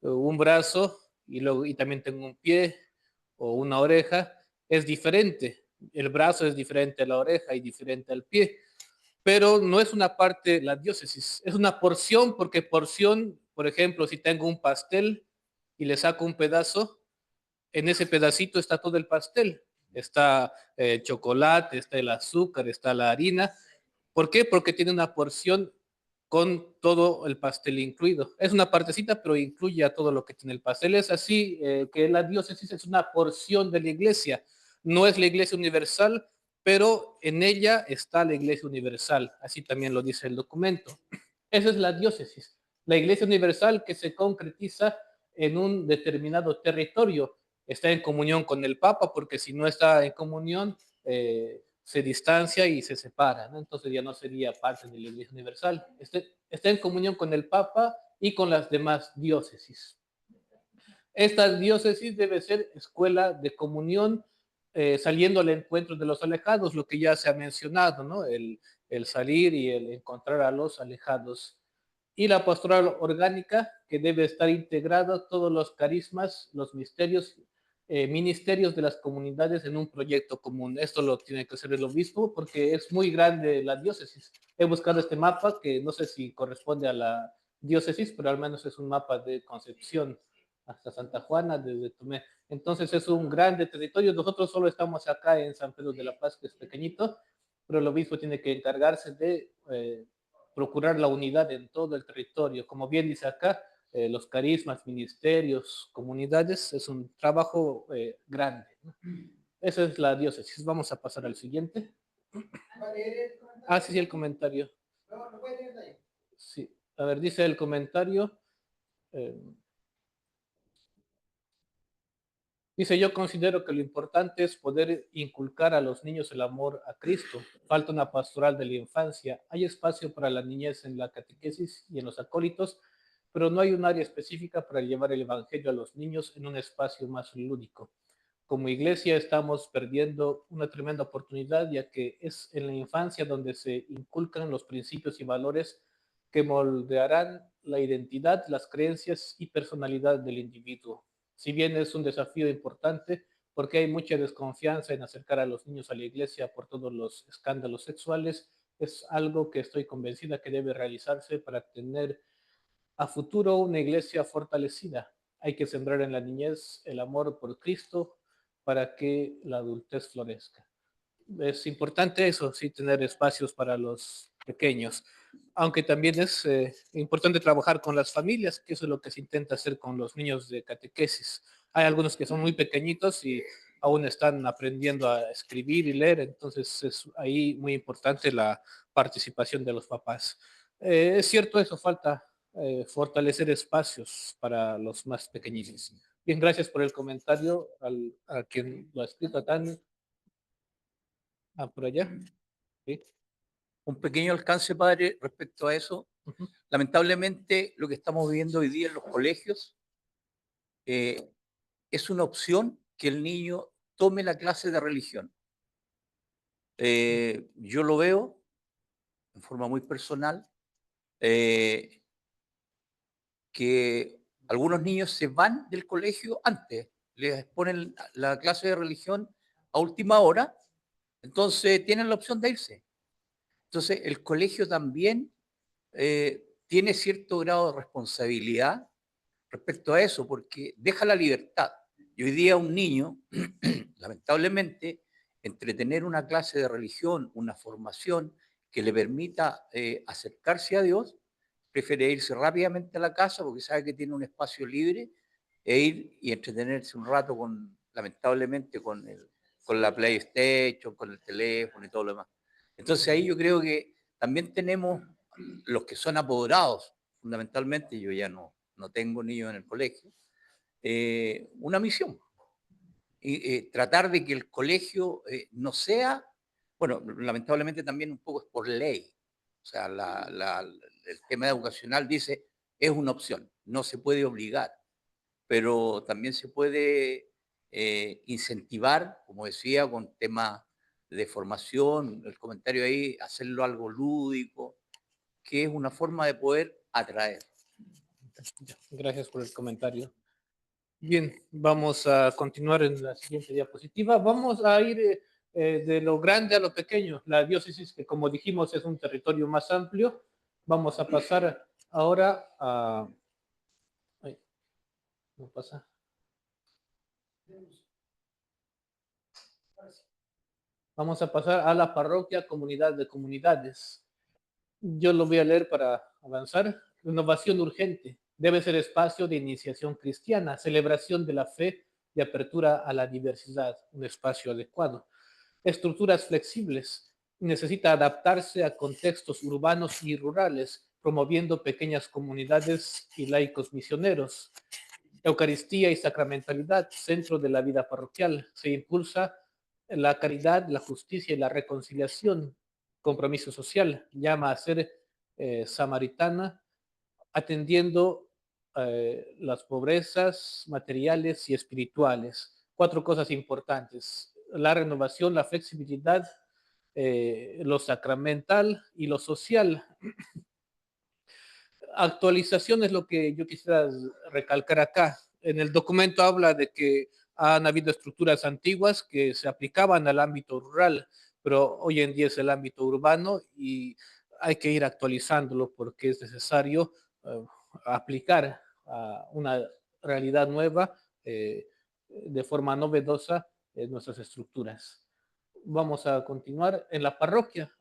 un brazo y también tengo un pie o una oreja, es diferente. El brazo es diferente a la oreja y diferente al pie, pero no es una parte la diócesis, es una porción, porque porción, por ejemplo, si tengo un pastel y le saco un pedazo, en ese pedacito está todo el pastel. Está el chocolate, está el azúcar, está la harina. ¿Por qué? Porque tiene una porción con todo el pastel incluido. Es una partecita, pero incluye a todo lo que tiene el pastel. Es así que la diócesis es una porción de la iglesia. No es la iglesia universal, pero en ella está la iglesia universal. Así también lo dice el documento. Esa es la diócesis. La iglesia universal que se concretiza en un determinado territorio. Está en comunión con el Papa, porque si no está en comunión, se distancia y se separa, ¿no? Entonces ya no sería parte de la Iglesia Universal. Está en comunión con el Papa y con las demás diócesis. Esta diócesis debe ser escuela de comunión, saliendo al encuentro de los alejados, lo que ya se ha mencionado, ¿no? El salir y el encontrar a los alejados. Y la pastoral orgánica, que debe estar integrada todos los carismas, los ministerios de las comunidades en un proyecto común. Esto lo tiene que hacer el obispo porque es muy grande la diócesis. He buscado este mapa que no sé si corresponde a la diócesis, pero al menos es un mapa de Concepción hasta Santa Juana, desde Tomé. Entonces es un grande territorio. Nosotros solo estamos acá en San Pedro de la Paz, que es pequeñito, pero el obispo tiene que encargarse de procurar la unidad en todo el territorio. Como bien dice acá, los carismas, ministerios, comunidades, es un trabajo grande, ¿no? Esa es la diócesis. Vamos a pasar al siguiente. Sí, el comentario. Sí, a ver, dice el comentario. Dice, yo considero que lo importante es poder inculcar a los niños el amor a Cristo. Falta una pastoral de la infancia. Hay espacio para la niñez en la catequesis y en los acólitos, pero no hay un área específica para llevar el evangelio a los niños en un espacio más lúdico. Como iglesia estamos perdiendo una tremenda oportunidad, ya que es en la infancia donde se inculcan los principios y valores que moldearán la identidad, las creencias y personalidad del individuo. Si bien es un desafío importante, porque hay mucha desconfianza en acercar a los niños a la iglesia por todos los escándalos sexuales, es algo que estoy convencida que debe realizarse para tener a futuro una iglesia fortalecida. Hay que sembrar en la niñez el amor por Cristo para que la adultez florezca. Es importante eso, sí, tener espacios para los pequeños, aunque también es importante trabajar con las familias, que eso es lo que se intenta hacer con los niños de catequesis. Hay algunos que son muy pequeñitos y aún están aprendiendo a escribir y leer, entonces es ahí muy importante la participación de los papás. Es cierto eso, falta fortalecer espacios para los más pequeñitos. Bien, gracias por el comentario a quien lo ha escrito tan por allá. ¿Sí? Un pequeño alcance, padre, respecto a eso. Lamentablemente, lo que estamos viendo hoy día en los colegios es una opción que el niño tome la clase de religión. Yo lo veo en forma muy personal, que Algunos niños se van del colegio antes, les ponen la clase de religión a última hora, entonces tienen la opción de irse. Entonces el colegio también tiene cierto grado de responsabilidad respecto a eso, porque deja la libertad. Y hoy día un niño, lamentablemente, entre tener una clase de religión, una formación que le permita acercarse a Dios, prefiere irse rápidamente a la casa porque sabe que tiene un espacio libre e ir y entretenerse un rato lamentablemente, con la PlayStation, con el teléfono y todo lo demás. Entonces ahí yo creo que también tenemos los que son apoderados, fundamentalmente, yo ya no tengo niños en el colegio, una misión. Y tratar de que el colegio no sea, bueno, lamentablemente también un poco es por ley. O sea, el tema educacional dice, es una opción, no se puede obligar, pero también se puede incentivar, como decía, con temas de formación, el comentario ahí, hacerlo algo lúdico, que es una forma de poder atraer. Gracias por el comentario. Bien, vamos a continuar en la siguiente diapositiva. Vamos a ir de lo grande a lo pequeño. La diócesis, que como dijimos es un territorio más amplio, vamos a pasar ahora a... Ay, no pasa. Vamos a pasar a la parroquia Comunidad de Comunidades. Yo lo voy a leer para avanzar. Renovación urgente. Debe ser espacio de iniciación cristiana, celebración de la fe y apertura a la diversidad, un espacio adecuado. Estructuras flexibles. Necesita adaptarse a contextos urbanos y rurales, promoviendo pequeñas comunidades y laicos misioneros. Eucaristía y sacramentalidad, centro de la vida parroquial. Se impulsa la caridad, la justicia y la reconciliación. Compromiso social. Llama a ser samaritana, atendiendo las pobrezas materiales y espirituales. 4 cosas importantes: la renovación, la flexibilidad, lo sacramental y lo social. Actualización es lo que yo quisiera recalcar acá. En el documento habla de que han habido estructuras antiguas que se aplicaban al ámbito rural, pero hoy en día es el ámbito urbano y hay que ir actualizándolo porque es necesario aplicar a una realidad nueva de forma novedosa en nuestras estructuras. Vamos a continuar en la parroquia.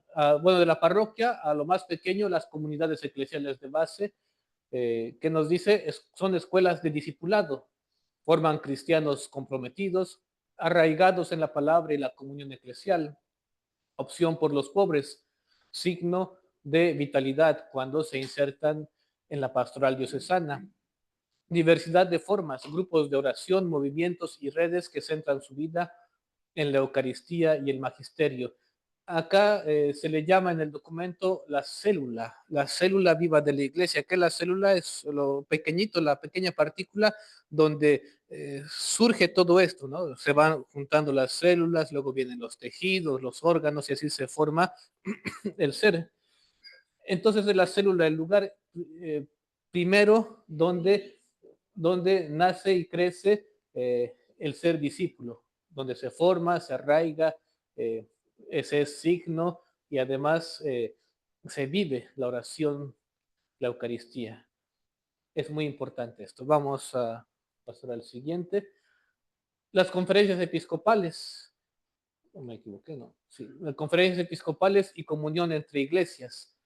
Bueno, de la parroquia a lo más pequeño, las comunidades eclesiales de base, que nos dice, son escuelas de discipulado, forman cristianos comprometidos, arraigados en la palabra y la comunión eclesial. Opción por los pobres, signo de vitalidad cuando se insertan en la pastoral diocesana. Diversidad de formas, grupos de oración, movimientos y redes que centran su vida en la Eucaristía y el magisterio. Acá se le llama en el documento la célula viva de la iglesia, que la célula es lo pequeñito, la pequeña partícula donde surge todo esto, ¿no? Se van juntando las células, luego vienen los tejidos, los órganos y así se forma el ser. Entonces es la célula el lugar primero donde nace y crece el ser discípulo, donde se forma, se arraiga, ese es signo y además se vive la oración, la Eucaristía. Es muy importante esto. Vamos a pasar al siguiente. Las conferencias episcopales. No me equivoqué, ¿no? Sí, las conferencias episcopales y comunión entre iglesias.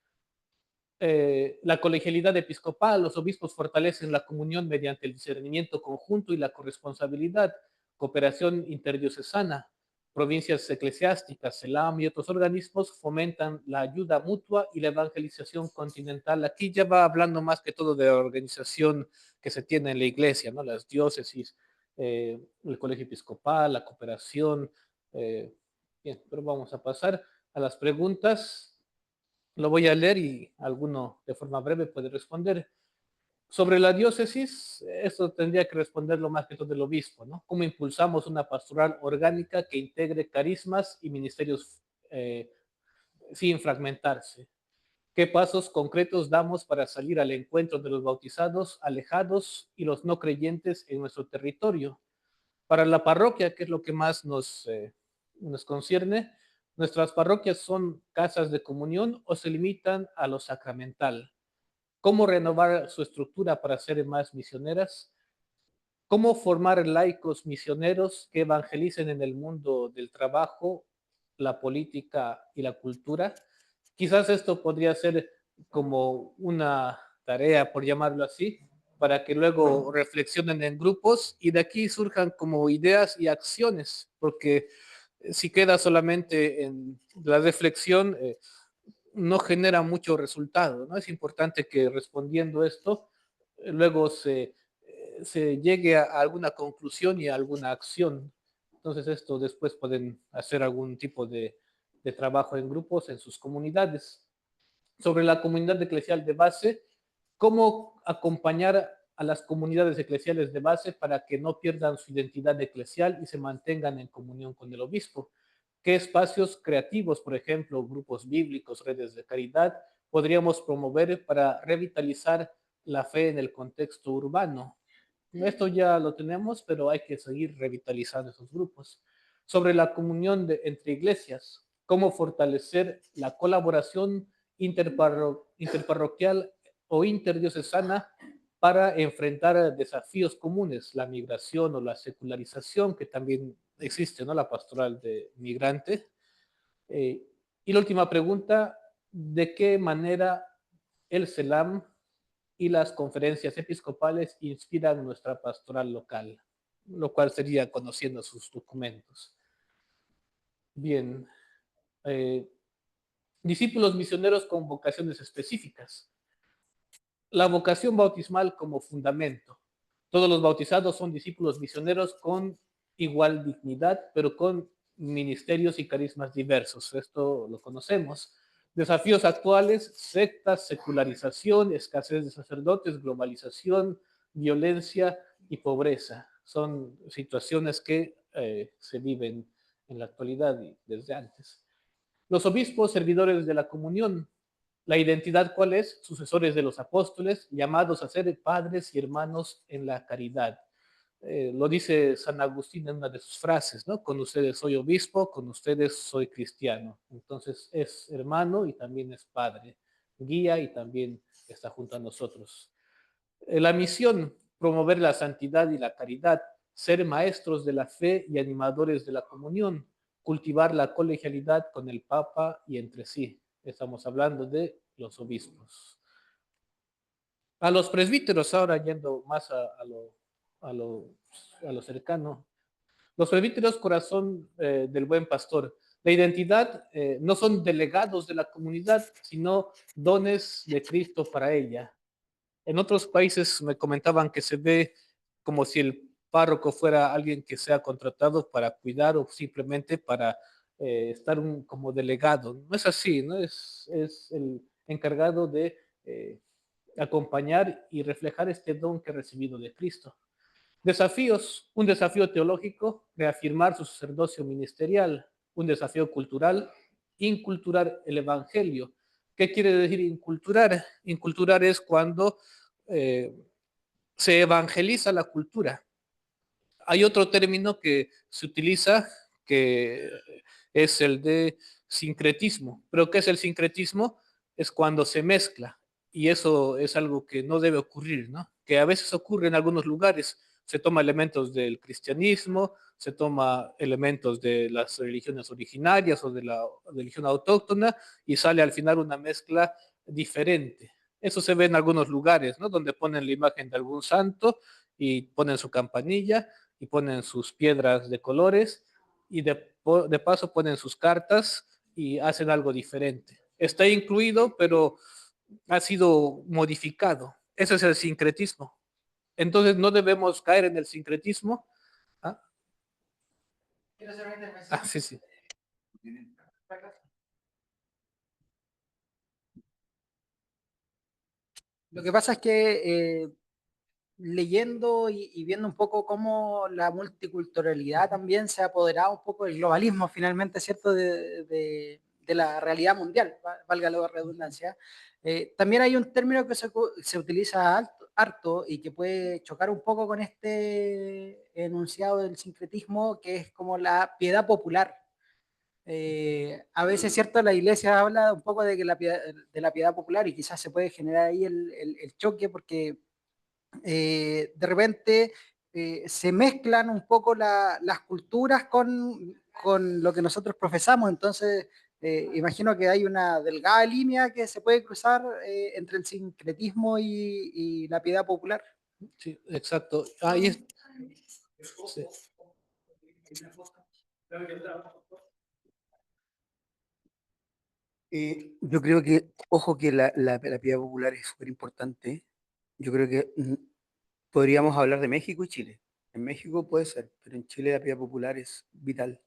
La colegialidad episcopal, los obispos fortalecen la comunión mediante el discernimiento conjunto y la corresponsabilidad, cooperación interdiocesana, provincias eclesiásticas, CELAM y otros organismos fomentan la ayuda mutua y la evangelización continental. Aquí ya va hablando más que todo de la organización que se tiene en la iglesia, ¿no? Las diócesis, el colegio episcopal, la cooperación. Bien, pero vamos a pasar a las preguntas. Lo voy a leer y alguno de forma breve puede responder. Sobre la diócesis, esto tendría que responderlo más que todo el obispo, ¿no? ¿Cómo impulsamos una pastoral orgánica que integre carismas y ministerios sin fragmentarse? ¿Qué pasos concretos damos para salir al encuentro de los bautizados, alejados y los no creyentes en nuestro territorio? Para la parroquia, que es lo que más nos concierne, ¿nuestras parroquias son casas de comunión o se limitan a lo sacramental? ¿Cómo renovar su estructura para ser más misioneras? ¿Cómo formar laicos misioneros que evangelicen en el mundo del trabajo, la política y la cultura? Quizás esto podría ser como una tarea, por llamarlo así, para que luego reflexionen en grupos y de aquí surjan como ideas y acciones, porque si queda solamente en la reflexión, no genera mucho resultado, ¿no? Es importante que respondiendo esto, luego se llegue a alguna conclusión y a alguna acción. Entonces esto después pueden hacer algún tipo de trabajo en grupos en sus comunidades. Sobre la comunidad eclesial de base, cómo acompañar a las comunidades eclesiales de base para que no pierdan su identidad eclesial y se mantengan en comunión con el obispo. ¿Qué espacios creativos, por ejemplo, grupos bíblicos, redes de caridad, podríamos promover para revitalizar la fe en el contexto urbano? Esto ya lo tenemos, pero hay que seguir revitalizando esos grupos. Sobre la comunión entre iglesias, cómo fortalecer la colaboración interparroquial o interdiocesana para enfrentar desafíos comunes, la migración o la secularización, que también existe, ¿no? La pastoral de migrante. Y la última pregunta, ¿de qué manera el CELAM y las conferencias episcopales inspiran nuestra pastoral local? Lo cual sería conociendo sus documentos. Bien. Discípulos misioneros con vocaciones específicas. La vocación bautismal como fundamento. Todos los bautizados son discípulos misioneros con igual dignidad, pero con ministerios y carismas diversos. Esto lo conocemos. Desafíos actuales: sectas, secularización, escasez de sacerdotes, globalización, violencia y pobreza. Son situaciones que se viven en la actualidad y desde antes. Los obispos, servidores de la comunión. La identidad, ¿cuál es? Sucesores de los apóstoles, llamados a ser padres y hermanos en la caridad. Lo dice San Agustín en una de sus frases, ¿no? Con ustedes soy obispo, con ustedes soy cristiano. Entonces es hermano y también es padre, guía y también está junto a nosotros. La misión: promover la santidad y la caridad, ser maestros de la fe y animadores de la comunión, cultivar la colegialidad con el Papa y entre sí. Estamos hablando de los obispos. A los presbíteros, ahora yendo más a lo cercano. Los presbíteros, corazón del buen pastor. La identidad no son delegados de la comunidad, sino dones de Cristo para ella. En otros países me comentaban que se ve como si el párroco fuera alguien que sea contratado para cuidar o simplemente para estar como delegado. No es así, ¿no? Es el encargado de acompañar y reflejar este don que ha recibido de Cristo. Desafíos: un desafío teológico, reafirmar su sacerdocio ministerial; un desafío cultural, inculturar el evangelio. ¿Qué quiere decir inculturar? Inculturar es cuando se evangeliza la cultura. Hay otro término que se utiliza que es el de sincretismo. ¿Pero qué es el sincretismo? Es cuando se mezcla, y eso es algo que no debe ocurrir, ¿no? Que a veces ocurre en algunos lugares. Se toma elementos del cristianismo, se toma elementos de las religiones originarias o de la religión autóctona y sale al final una mezcla diferente. Eso se ve en algunos lugares, ¿no? Donde ponen la imagen de algún santo y ponen su campanilla y ponen sus piedras de colores y de paso ponen sus cartas y hacen algo diferente. Está incluido, pero ha sido modificado. Ese es el sincretismo. Entonces no debemos caer en el sincretismo. ¿Ah? ¿Quiero hacer una intervención? Sí, sí. Lo que pasa es que leyendo y viendo un poco cómo la multiculturalidad también se ha apoderado un poco del globalismo finalmente, ¿cierto? De de la realidad mundial, valga la redundancia. También hay un término que se utiliza harto y que puede chocar un poco con este enunciado del sincretismo, que es como la piedad popular. A veces, cierto, la iglesia habla un poco de, que de la piedad popular y quizás se puede generar ahí el choque porque de repente se mezclan un poco las culturas con lo que nosotros profesamos. Entonces, imagino que hay una delgada línea que se puede cruzar entre el sincretismo y la piedad popular. Sí, exacto. Ahí es. Sí. Yo creo que, ojo que la piedad popular es súper importante. Yo creo que podríamos hablar de México y Chile. En México puede ser, pero en Chile la piedad popular es vital.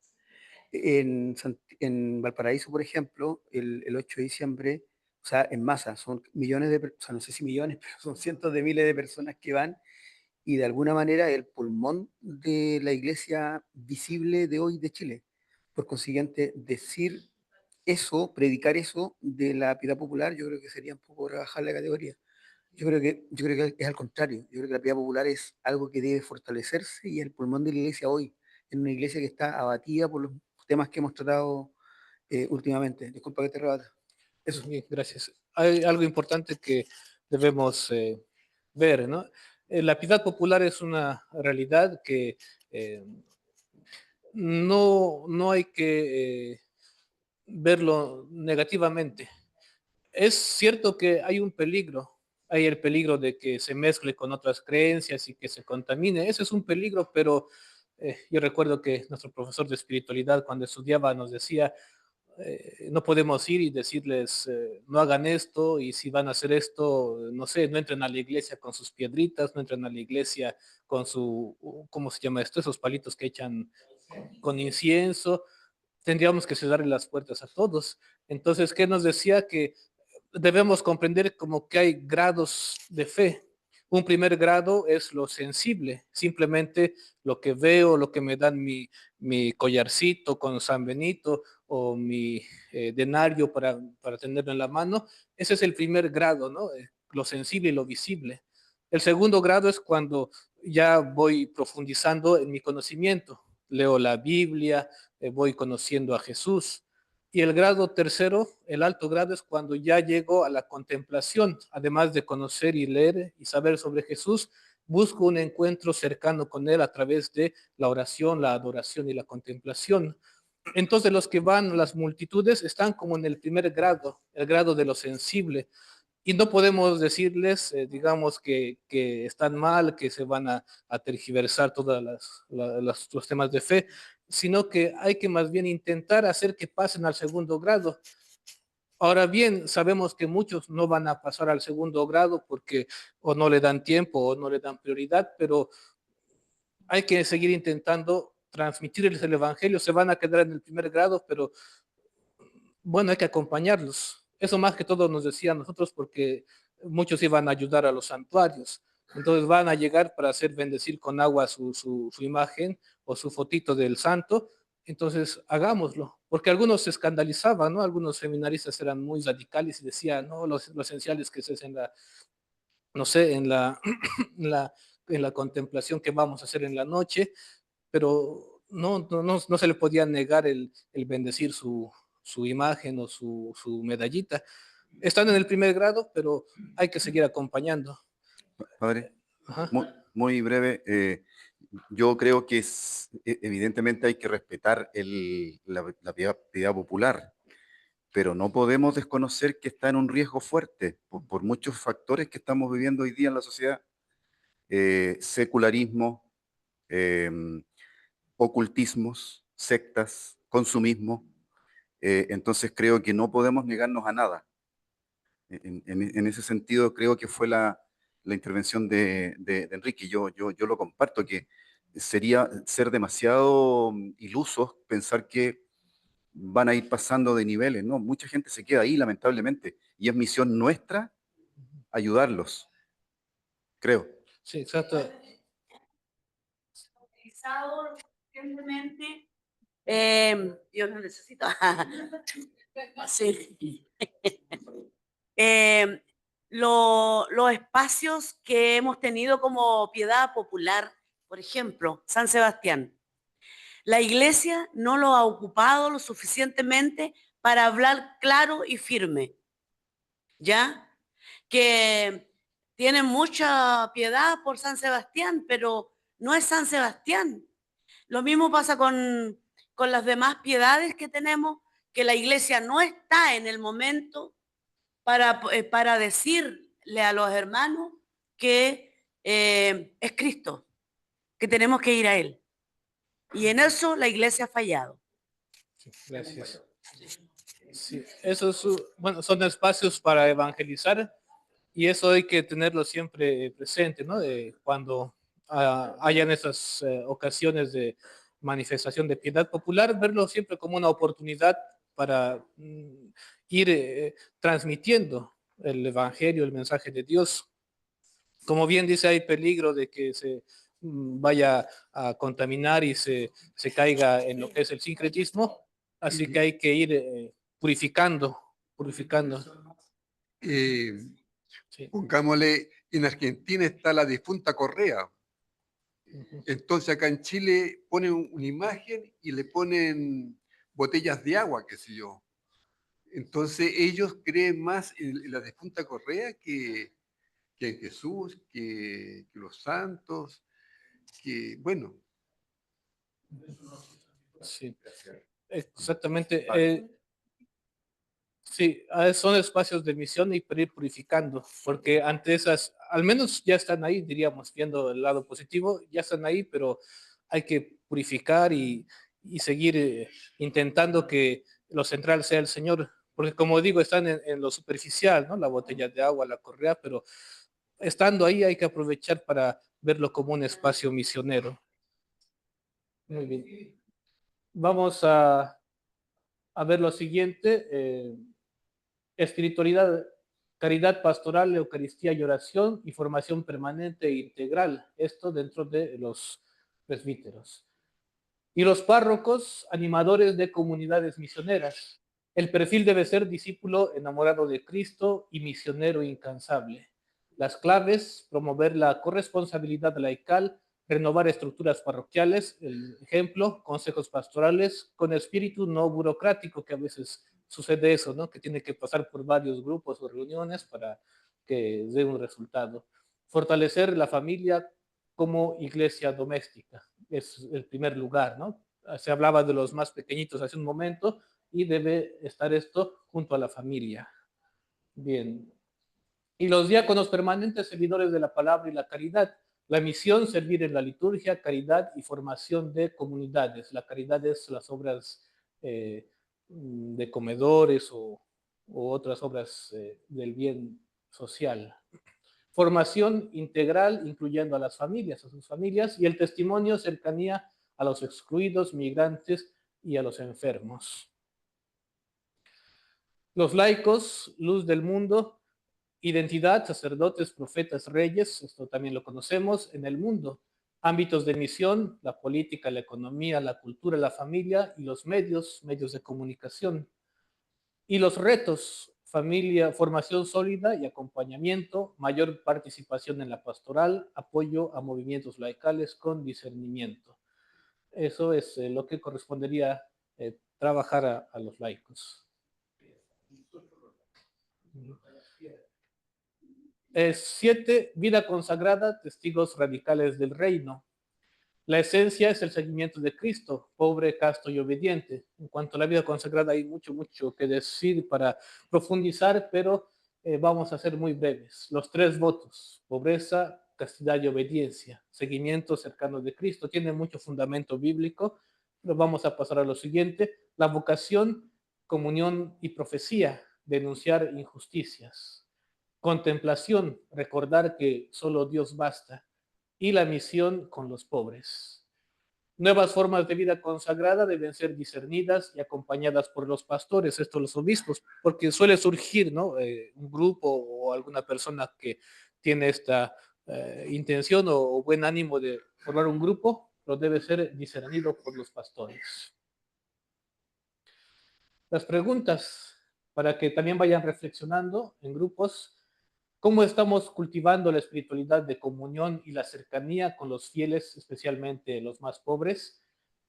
En Valparaíso, por ejemplo, el 8 de diciembre, o sea, en masa, son millones de personas, o sea, no sé si millones, pero son cientos de miles de personas que van y de alguna manera el pulmón de la iglesia visible de hoy de Chile. Por consiguiente, decir eso, predicar eso de la piedad popular, yo creo que sería un poco rebajar la categoría. Yo creo que es al contrario. Yo creo que la piedad popular es algo que debe fortalecerse y es el pulmón de la iglesia hoy, en una iglesia que está abatida por los temas que hemos tratado últimamente. Disculpa que te rebata. Eso. Bien, gracias. Hay algo importante que debemos ver, ¿no? La piedad popular es una realidad que no hay que verlo negativamente. Es cierto que hay un peligro, hay el peligro de que se mezcle con otras creencias y que se contamine. Ese es un peligro, pero yo recuerdo que nuestro profesor de espiritualidad cuando estudiaba nos decía, no podemos ir y decirles, no hagan esto, y si van a hacer esto, no sé, no entren a la iglesia con sus piedritas, no entren a la iglesia con su, ¿cómo se llama esto? Esos palitos que echan con incienso. Tendríamos que cerrarle las puertas a todos. Entonces, ¿qué nos decía? Que debemos comprender como que hay grados de fe. Un primer grado es lo sensible, simplemente lo que veo, lo que me dan mi collarcito con San Benito o mi denario para tenerlo en la mano. Ese es el primer grado, ¿no? Lo sensible y lo visible. El segundo grado es cuando ya voy profundizando en mi conocimiento. Leo la Biblia, voy conociendo a Jesús. Y el grado tercero, el alto grado, es cuando ya llego a la contemplación. Además de conocer y leer y saber sobre Jesús, busco un encuentro cercano con Él a través de la oración, la adoración y la contemplación. Entonces los que van a las multitudes están como en el primer grado, el grado de lo sensible. Y no podemos decirles, digamos, que están mal, que se van a tergiversar todos los temas de fe, sino que hay que más bien intentar hacer que pasen al segundo grado. Ahora bien, sabemos que muchos no van a pasar al segundo grado porque o no le dan tiempo o no le dan prioridad, pero hay que seguir intentando transmitirles el evangelio. Se van a quedar en el primer grado, pero bueno, hay que acompañarlos. Eso más que todo nos decían nosotros porque muchos iban a ayudar a los santuarios. Entonces van a llegar para hacer bendecir con agua su imagen o su fotito del santo. Entonces hagámoslo, porque algunos se escandalizaban, ¿no? Algunos seminaristas eran muy radicales y decían, no, lo esencial es que se en la, no sé, en la contemplación que vamos a hacer en la noche, pero no se le podía negar el bendecir su imagen o su medallita. Están en el primer grado, pero hay que seguir acompañando. Padre, muy breve. Yo creo que evidentemente hay que respetar la piedad popular, pero no podemos desconocer que está en un riesgo fuerte por muchos factores que estamos viviendo hoy día en la sociedad. Secularismo, eh, ocultismos, sectas, consumismo. Entonces creo que no podemos negarnos a nada. En ese sentido creo que fue la intervención de Enrique. Yo lo comparto, que sería ser demasiado ilusos pensar que van a ir pasando de niveles, ¿no? Mucha gente se queda ahí, lamentablemente, y es misión nuestra ayudarlos, creo. Sí, exacto. Utilizado recientemente Yo no necesito. Sí. Los espacios que hemos tenido como piedad popular, por ejemplo, San Sebastián. La iglesia no lo ha ocupado lo suficientemente para hablar claro y firme, ¿ya? Que tienen mucha piedad por San Sebastián, pero no es San Sebastián. Lo mismo pasa con las demás piedades que tenemos, que la iglesia no está en el momento para decirle a los hermanos que es Cristo, que tenemos que ir a Él. Y en eso la iglesia ha fallado. Sí, gracias. Sí, esos bueno, son espacios para evangelizar y eso hay que tenerlo siempre presente, ¿no? Cuando hayan esas ocasiones de manifestación de piedad popular, verlo siempre como una oportunidad para ir transmitiendo el evangelio, el mensaje de Dios. Como bien dice, hay peligro de que se vaya a contaminar y se caiga en lo que es el sincretismo, así que hay que ir purificando. Sí. Pongámosle, en Argentina está la difunta Correa. Entonces acá en Chile ponen una imagen y le ponen botellas de agua, qué sé yo. Entonces ellos creen más en la difunta Correa que en Jesús, que los santos, que bueno. Sí, exactamente. Sí, son espacios de misión y para ir purificando, porque ante esas, al menos ya están ahí, diríamos, viendo el lado positivo, ya están ahí, pero hay que purificar y seguir intentando que lo central sea el Señor, porque como digo, están en lo superficial, ¿no? La botella de agua, la correa, pero estando ahí hay que aprovechar para verlo como un espacio misionero. Muy bien. Vamos a ver lo siguiente. Espiritualidad, caridad pastoral, Eucaristía y oración y formación permanente e integral. Esto dentro de los presbíteros. Y los párrocos, animadores de comunidades misioneras. El perfil debe ser discípulo enamorado de Cristo y misionero incansable. Las claves, promover la corresponsabilidad laical, renovar estructuras parroquiales, el ejemplo, consejos pastorales, con espíritu no burocrático, que a veces sucede eso, ¿no? Que tiene que pasar por varios grupos o reuniones para que dé un resultado. Fortalecer la familia como iglesia doméstica, es el primer lugar, ¿no? Se hablaba de los más pequeñitos hace un momento y debe estar esto junto a la familia. Bien. Y los diáconos permanentes, servidores de la palabra y la caridad. La misión, servir en la liturgia, caridad y formación de comunidades. La caridad es las obras de comedores o otras obras del bien social. Formación integral, incluyendo a las familias, a sus familias, y el testimonio, cercanía a los excluidos, migrantes y a los enfermos. Los laicos, luz del mundo, identidad, sacerdotes, profetas, reyes, esto también lo conocemos, en el mundo. Ámbitos de misión, la política, la economía, la cultura, la familia y los medios de comunicación. Y los retos, familia, formación sólida y acompañamiento, mayor participación en la pastoral, apoyo a movimientos laicales con discernimiento. Eso es lo que correspondería trabajar a los laicos. 7, vida consagrada, testigos radicales del reino. La esencia es el seguimiento de Cristo, pobre, casto y obediente. En cuanto a la vida consagrada hay mucho que decir para profundizar, pero vamos a ser muy breves. Los 3 votos, pobreza, castidad y obediencia. Seguimiento cercano de Cristo, tiene mucho fundamento bíblico, pero vamos a pasar a lo siguiente. La vocación, comunión y profecía, denunciar injusticias. Contemplación, recordar que solo Dios basta. Y la misión con los pobres. Nuevas formas de vida consagrada deben ser discernidas y acompañadas por los pastores, esto los obispos, porque suele surgir, ¿no? Un grupo o alguna persona que tiene esta intención o buen ánimo de formar un grupo, pero debe ser discernido por los pastores. Las preguntas, para que también vayan reflexionando en grupos, ¿cómo estamos cultivando la espiritualidad de comunión y la cercanía con los fieles, especialmente los más pobres?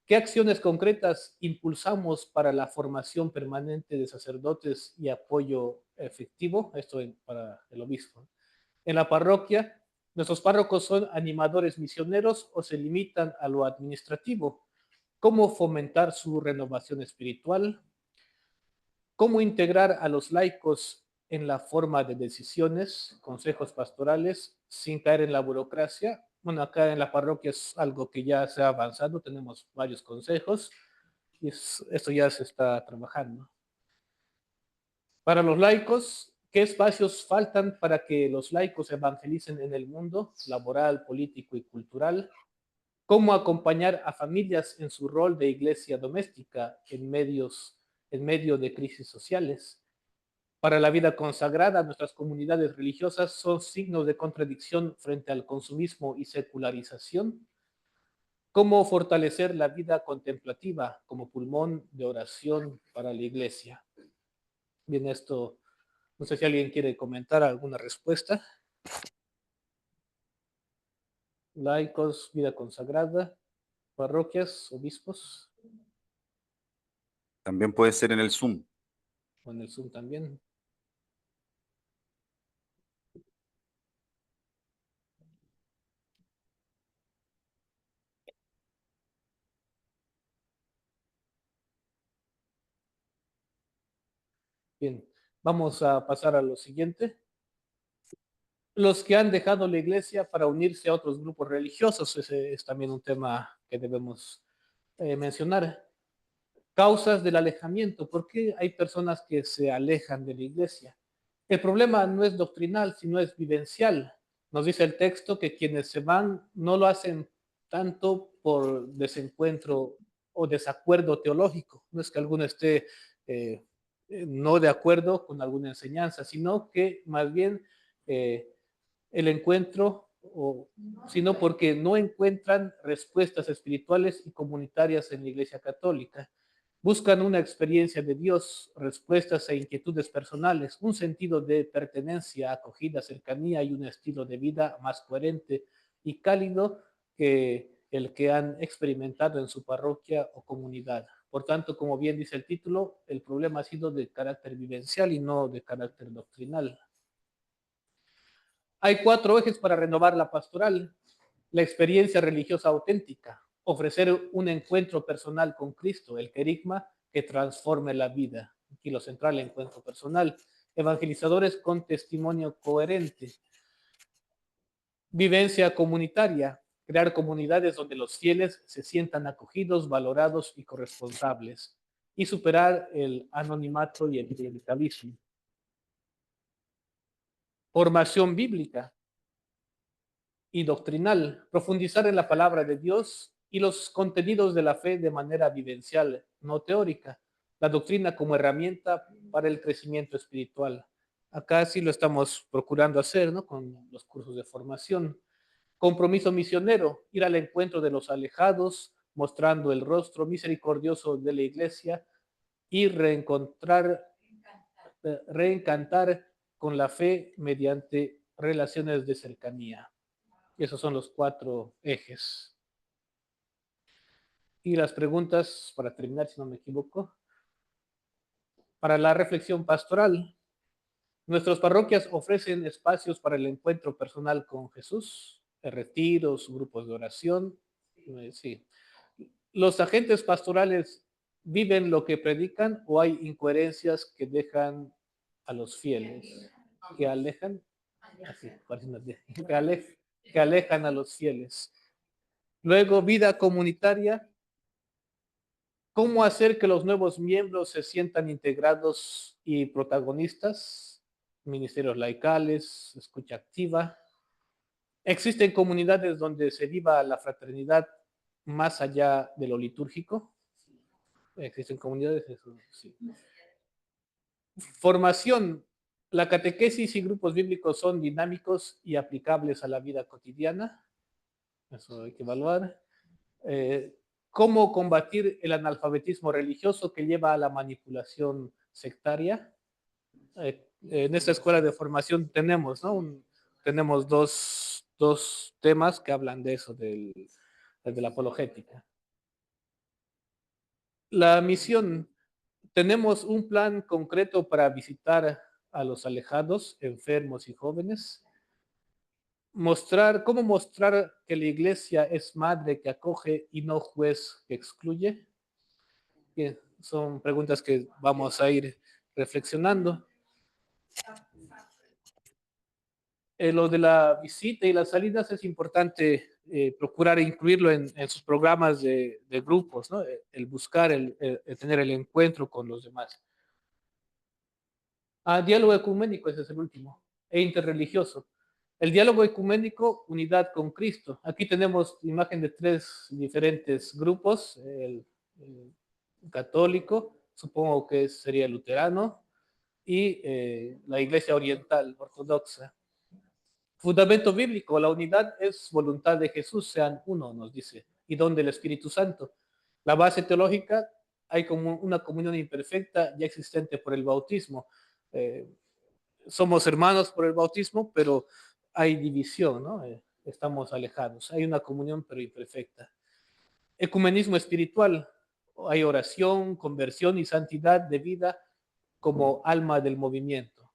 ¿Qué acciones concretas impulsamos para la formación permanente de sacerdotes y apoyo efectivo? Esto para el obispo. En la parroquia, ¿nuestros párrocos son animadores misioneros o se limitan a lo administrativo? ¿Cómo fomentar su renovación espiritual? ¿Cómo integrar a los laicos en la forma de decisiones, consejos pastorales, sin caer en la burocracia? Bueno, acá en la parroquia es algo que ya se ha avanzado, tenemos varios consejos y esto ya se está trabajando. Para los laicos, ¿qué espacios faltan para que los laicos evangelicen en el mundo laboral, político y cultural? ¿Cómo acompañar a familias en su rol de iglesia doméstica en medio de crisis sociales? Para la vida consagrada, nuestras comunidades religiosas son signos de contradicción frente al consumismo y secularización. ¿Cómo fortalecer la vida contemplativa como pulmón de oración para la iglesia? Bien, esto, no sé si alguien quiere comentar alguna respuesta. Laicos, vida consagrada, parroquias, obispos. También puede ser en el Zoom. O en el Zoom también. Bien, vamos a pasar a lo siguiente. Los que han dejado la iglesia para unirse a otros grupos religiosos, ese es también un tema que debemos mencionar. Causas del alejamiento, ¿por qué hay personas que se alejan de la iglesia? El problema no es doctrinal, sino es vivencial. Nos dice el texto que quienes se van no lo hacen tanto por desencuentro o desacuerdo teológico. No es que alguno esté no de acuerdo con alguna enseñanza, sino que más bien el encuentro, sino porque no encuentran respuestas espirituales y comunitarias en la Iglesia Católica. Buscan una experiencia de Dios, respuestas e inquietudes personales, un sentido de pertenencia, acogida, cercanía y un estilo de vida más coherente y cálido que el que han experimentado en su parroquia o comunidad. Por tanto, como bien dice el título, el problema ha sido de carácter vivencial y no de carácter doctrinal. Hay 4 ejes para renovar la pastoral. La experiencia religiosa auténtica, ofrecer un encuentro personal con Cristo, el querigma que transforme la vida. Aquí lo central, el encuentro personal. Evangelizadores con testimonio coherente. Vivencia comunitaria, crear comunidades donde los fieles se sientan acogidos, valorados y corresponsables. Y superar el anonimato y el clericalismo. Formación bíblica y doctrinal, profundizar en la palabra de Dios y los contenidos de la fe de manera vivencial, no teórica. La doctrina como herramienta para el crecimiento espiritual. Acá sí lo estamos procurando hacer, ¿no? Con los cursos de formación. Compromiso misionero, ir al encuentro de los alejados, mostrando el rostro misericordioso de la iglesia y reencantar con la fe mediante relaciones de cercanía. Esos son los 4 ejes. Y las preguntas, para terminar, si no me equivoco. Para la reflexión pastoral, nuestras parroquias ofrecen espacios para el encuentro personal con Jesús, retiros, grupos de oración. Sí. ¿Los agentes pastorales viven lo que predican o hay incoherencias que dejan a los fieles? Que alejan, así, que alejan a los fieles. Luego, vida comunitaria. ¿Cómo hacer que los nuevos miembros se sientan integrados y protagonistas? Ministerios laicales, escucha activa. ¿Existen comunidades donde se viva la fraternidad más allá de lo litúrgico? Existen comunidades, eso sí. Formación. La catequesis y grupos bíblicos son dinámicos y aplicables a la vida cotidiana. Eso hay que evaluar. ¿Cómo combatir el analfabetismo religioso que lleva a la manipulación sectaria? En esta escuela de formación tenemos, ¿no? Tenemos dos temas que hablan de eso, de la apologética. La misión, tenemos un plan concreto para visitar a los alejados, enfermos y jóvenes. Cómo mostrar que la iglesia es madre que acoge y no juez que excluye. Bien, son preguntas que vamos a ir reflexionando. Lo de la visita y las salidas es importante procurar incluirlo en sus programas de grupos, ¿no? El buscar, el tener el encuentro con los demás. Diálogo ecuménico, ese es el último, e interreligioso. El diálogo ecuménico, unidad con Cristo. Aquí tenemos imagen de 3 diferentes grupos, el católico, supongo que sería el luterano, y la iglesia oriental ortodoxa. Fundamento bíblico, la unidad es voluntad de Jesús, sean uno, nos dice, y don del Espíritu Santo. La base teológica, hay como una comunión imperfecta ya existente por el bautismo. Somos hermanos por el bautismo, pero hay división, ¿no? Estamos alejados. Hay una comunión, pero imperfecta. Ecumenismo espiritual, hay oración, conversión y santidad de vida como alma del movimiento.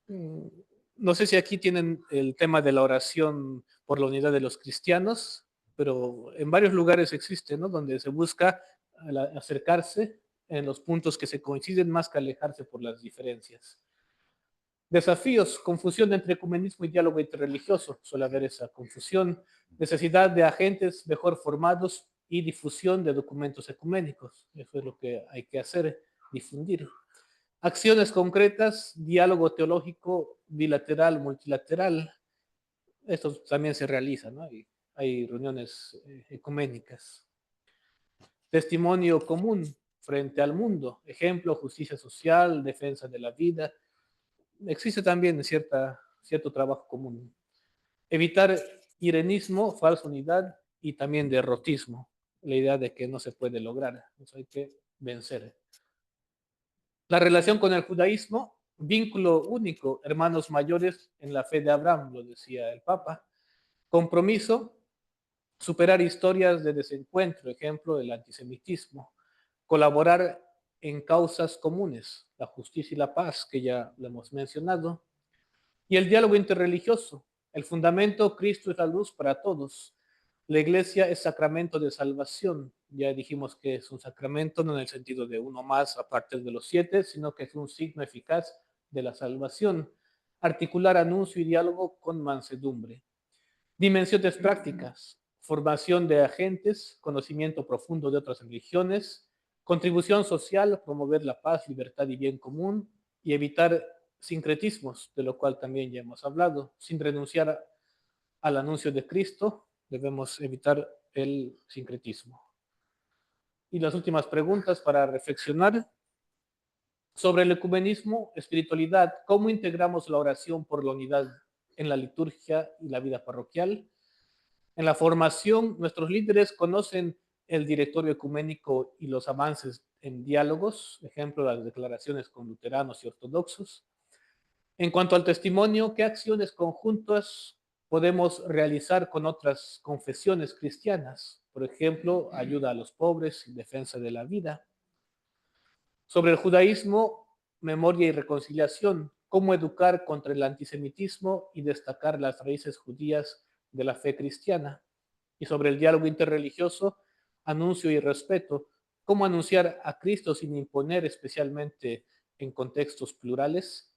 No sé si aquí tienen el tema de la oración por la unidad de los cristianos, pero en varios lugares existe, ¿no? Donde se busca acercarse en los puntos que se coinciden más que alejarse por las diferencias. Desafíos, confusión entre ecumenismo y diálogo interreligioso. Suele haber esa confusión. Necesidad de agentes mejor formados y difusión de documentos ecuménicos. Eso es lo que hay que hacer, difundir. Acciones concretas, diálogo teológico bilateral, multilateral. Esto también se realiza, ¿no? Hay reuniones ecuménicas. Testimonio común frente al mundo. Ejemplo, justicia social, defensa de la vida. Existe también cierto trabajo común. Evitar irenismo, falsa unidad y también derrotismo. La idea de que no se puede lograr. Eso hay que vencer. La relación con el judaísmo, vínculo único, hermanos mayores en la fe de Abraham, lo decía el Papa. Compromiso, superar historias de desencuentro, ejemplo, el antisemitismo. Colaborar en causas comunes, la justicia y la paz, que ya lo hemos mencionado. Y el diálogo interreligioso, el fundamento, Cristo es la luz para todos. La iglesia es sacramento de salvación. Ya dijimos que es un sacramento, no en el sentido de uno más aparte de los 7, sino que es un signo eficaz de la salvación. Articular anuncio y diálogo con mansedumbre. Dimensiones prácticas, formación de agentes, conocimiento profundo de otras religiones, contribución social, promover la paz, libertad y bien común, y evitar sincretismos, de lo cual también ya hemos hablado. Sin renunciar al anuncio de Cristo, debemos evitar el sincretismo. Y las últimas preguntas para reflexionar sobre el ecumenismo, espiritualidad. ¿Cómo integramos la oración por la unidad en la liturgia y la vida parroquial? En la formación, nuestros líderes conocen el directorio ecuménico y los avances en diálogos, ejemplo, las declaraciones con luteranos y ortodoxos. En cuanto al testimonio, ¿qué acciones conjuntas podemos realizar con otras confesiones cristianas? Por ejemplo, ayuda a los pobres y defensa de la vida. Sobre el judaísmo, memoria y reconciliación, cómo educar contra el antisemitismo y destacar las raíces judías de la fe cristiana. Y sobre el diálogo interreligioso, anuncio y respeto, cómo anunciar a Cristo sin imponer, especialmente en contextos plurales.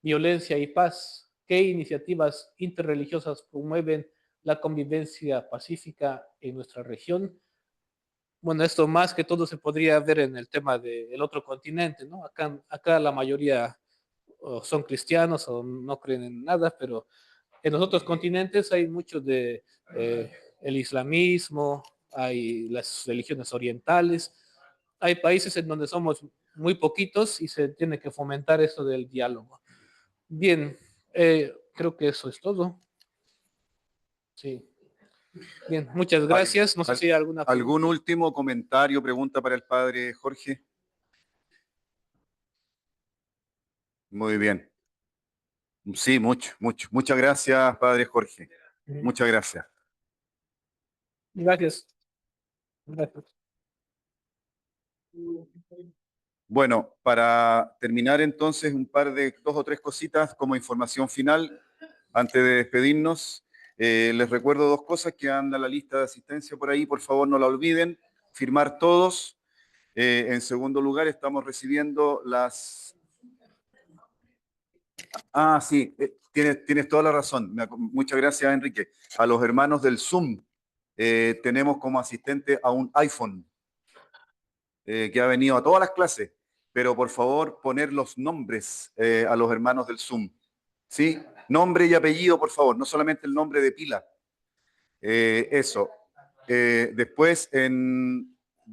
Violencia y paz, qué iniciativas interreligiosas promueven la convivencia pacífica en nuestra región. Bueno, esto más que todo se podría ver en el tema del otro continente, ¿no? Acá la mayoría son cristianos o no creen en nada, pero en los otros continentes hay mucho de el islamismo, hay las religiones orientales, hay países en donde somos muy poquitos y se tiene que fomentar eso del diálogo. Bien, creo que eso es todo. Sí. Bien, muchas gracias. No sé si hay alguna ¿Algún último comentario, pregunta para el padre Jorge? Muy bien. Sí, mucho, mucho. Muchas gracias, padre Jorge. Muchas gracias. Gracias. Gracias. Bueno, para terminar entonces, un par de 2 o 3 cositas como información final antes de despedirnos. Les recuerdo 2 cosas que anda la lista de asistencia por ahí, por favor no la olviden, firmar todos. En segundo lugar, estamos recibiendo las... Ah, sí, tienes toda la razón. Muchas gracias, Enrique. A los hermanos del Zoom, tenemos como asistente a un iPhone que ha venido a todas las clases, pero por favor poner los nombres a los hermanos del Zoom. ¿Sí? Nombre y apellido, por favor, no solamente el nombre de pila. Eso. Después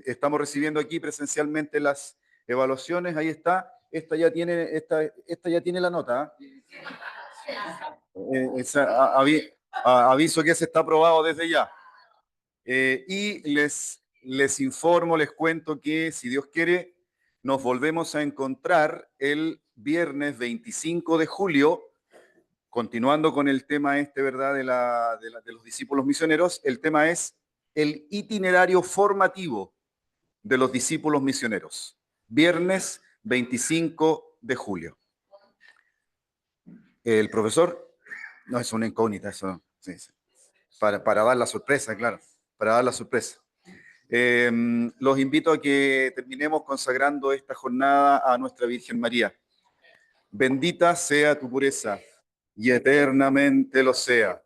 estamos recibiendo aquí presencialmente las evaluaciones. Ahí está. Esta ya tiene la nota. Aviso que ese está aprobado desde ya. Y les informo, les cuento que, si Dios quiere, nos volvemos a encontrar el viernes 25 de julio, continuando con el tema ¿verdad?, de los discípulos misioneros. El tema es el itinerario formativo de los discípulos misioneros. Viernes 25 de julio. El profesor, no, es una incógnita, eso, sí. Para dar la sorpresa, claro, para dar la sorpresa. Los invito a que terminemos consagrando esta jornada a nuestra Virgen María. Bendita sea tu pureza y eternamente lo sea,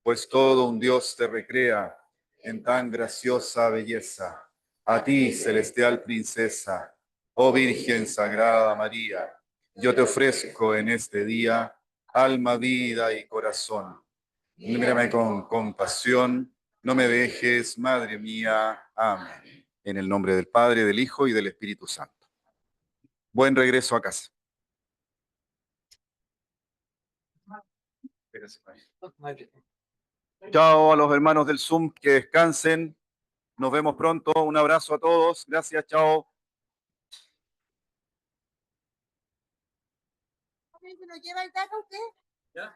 pues todo un Dios te recrea en tan graciosa belleza. A ti, celestial princesa, oh Virgen Sagrada María, yo te ofrezco en este día alma, vida y corazón. Mírame con compasión, no me dejes, Madre mía. Amén. En el nombre del Padre, del Hijo y del Espíritu Santo. Buen regreso a casa. Chao a los hermanos del Zoom, que descansen. Nos vemos pronto. Un abrazo a todos. Gracias, chao. ¿Me lo lleva el DACA usted? ¿Ya?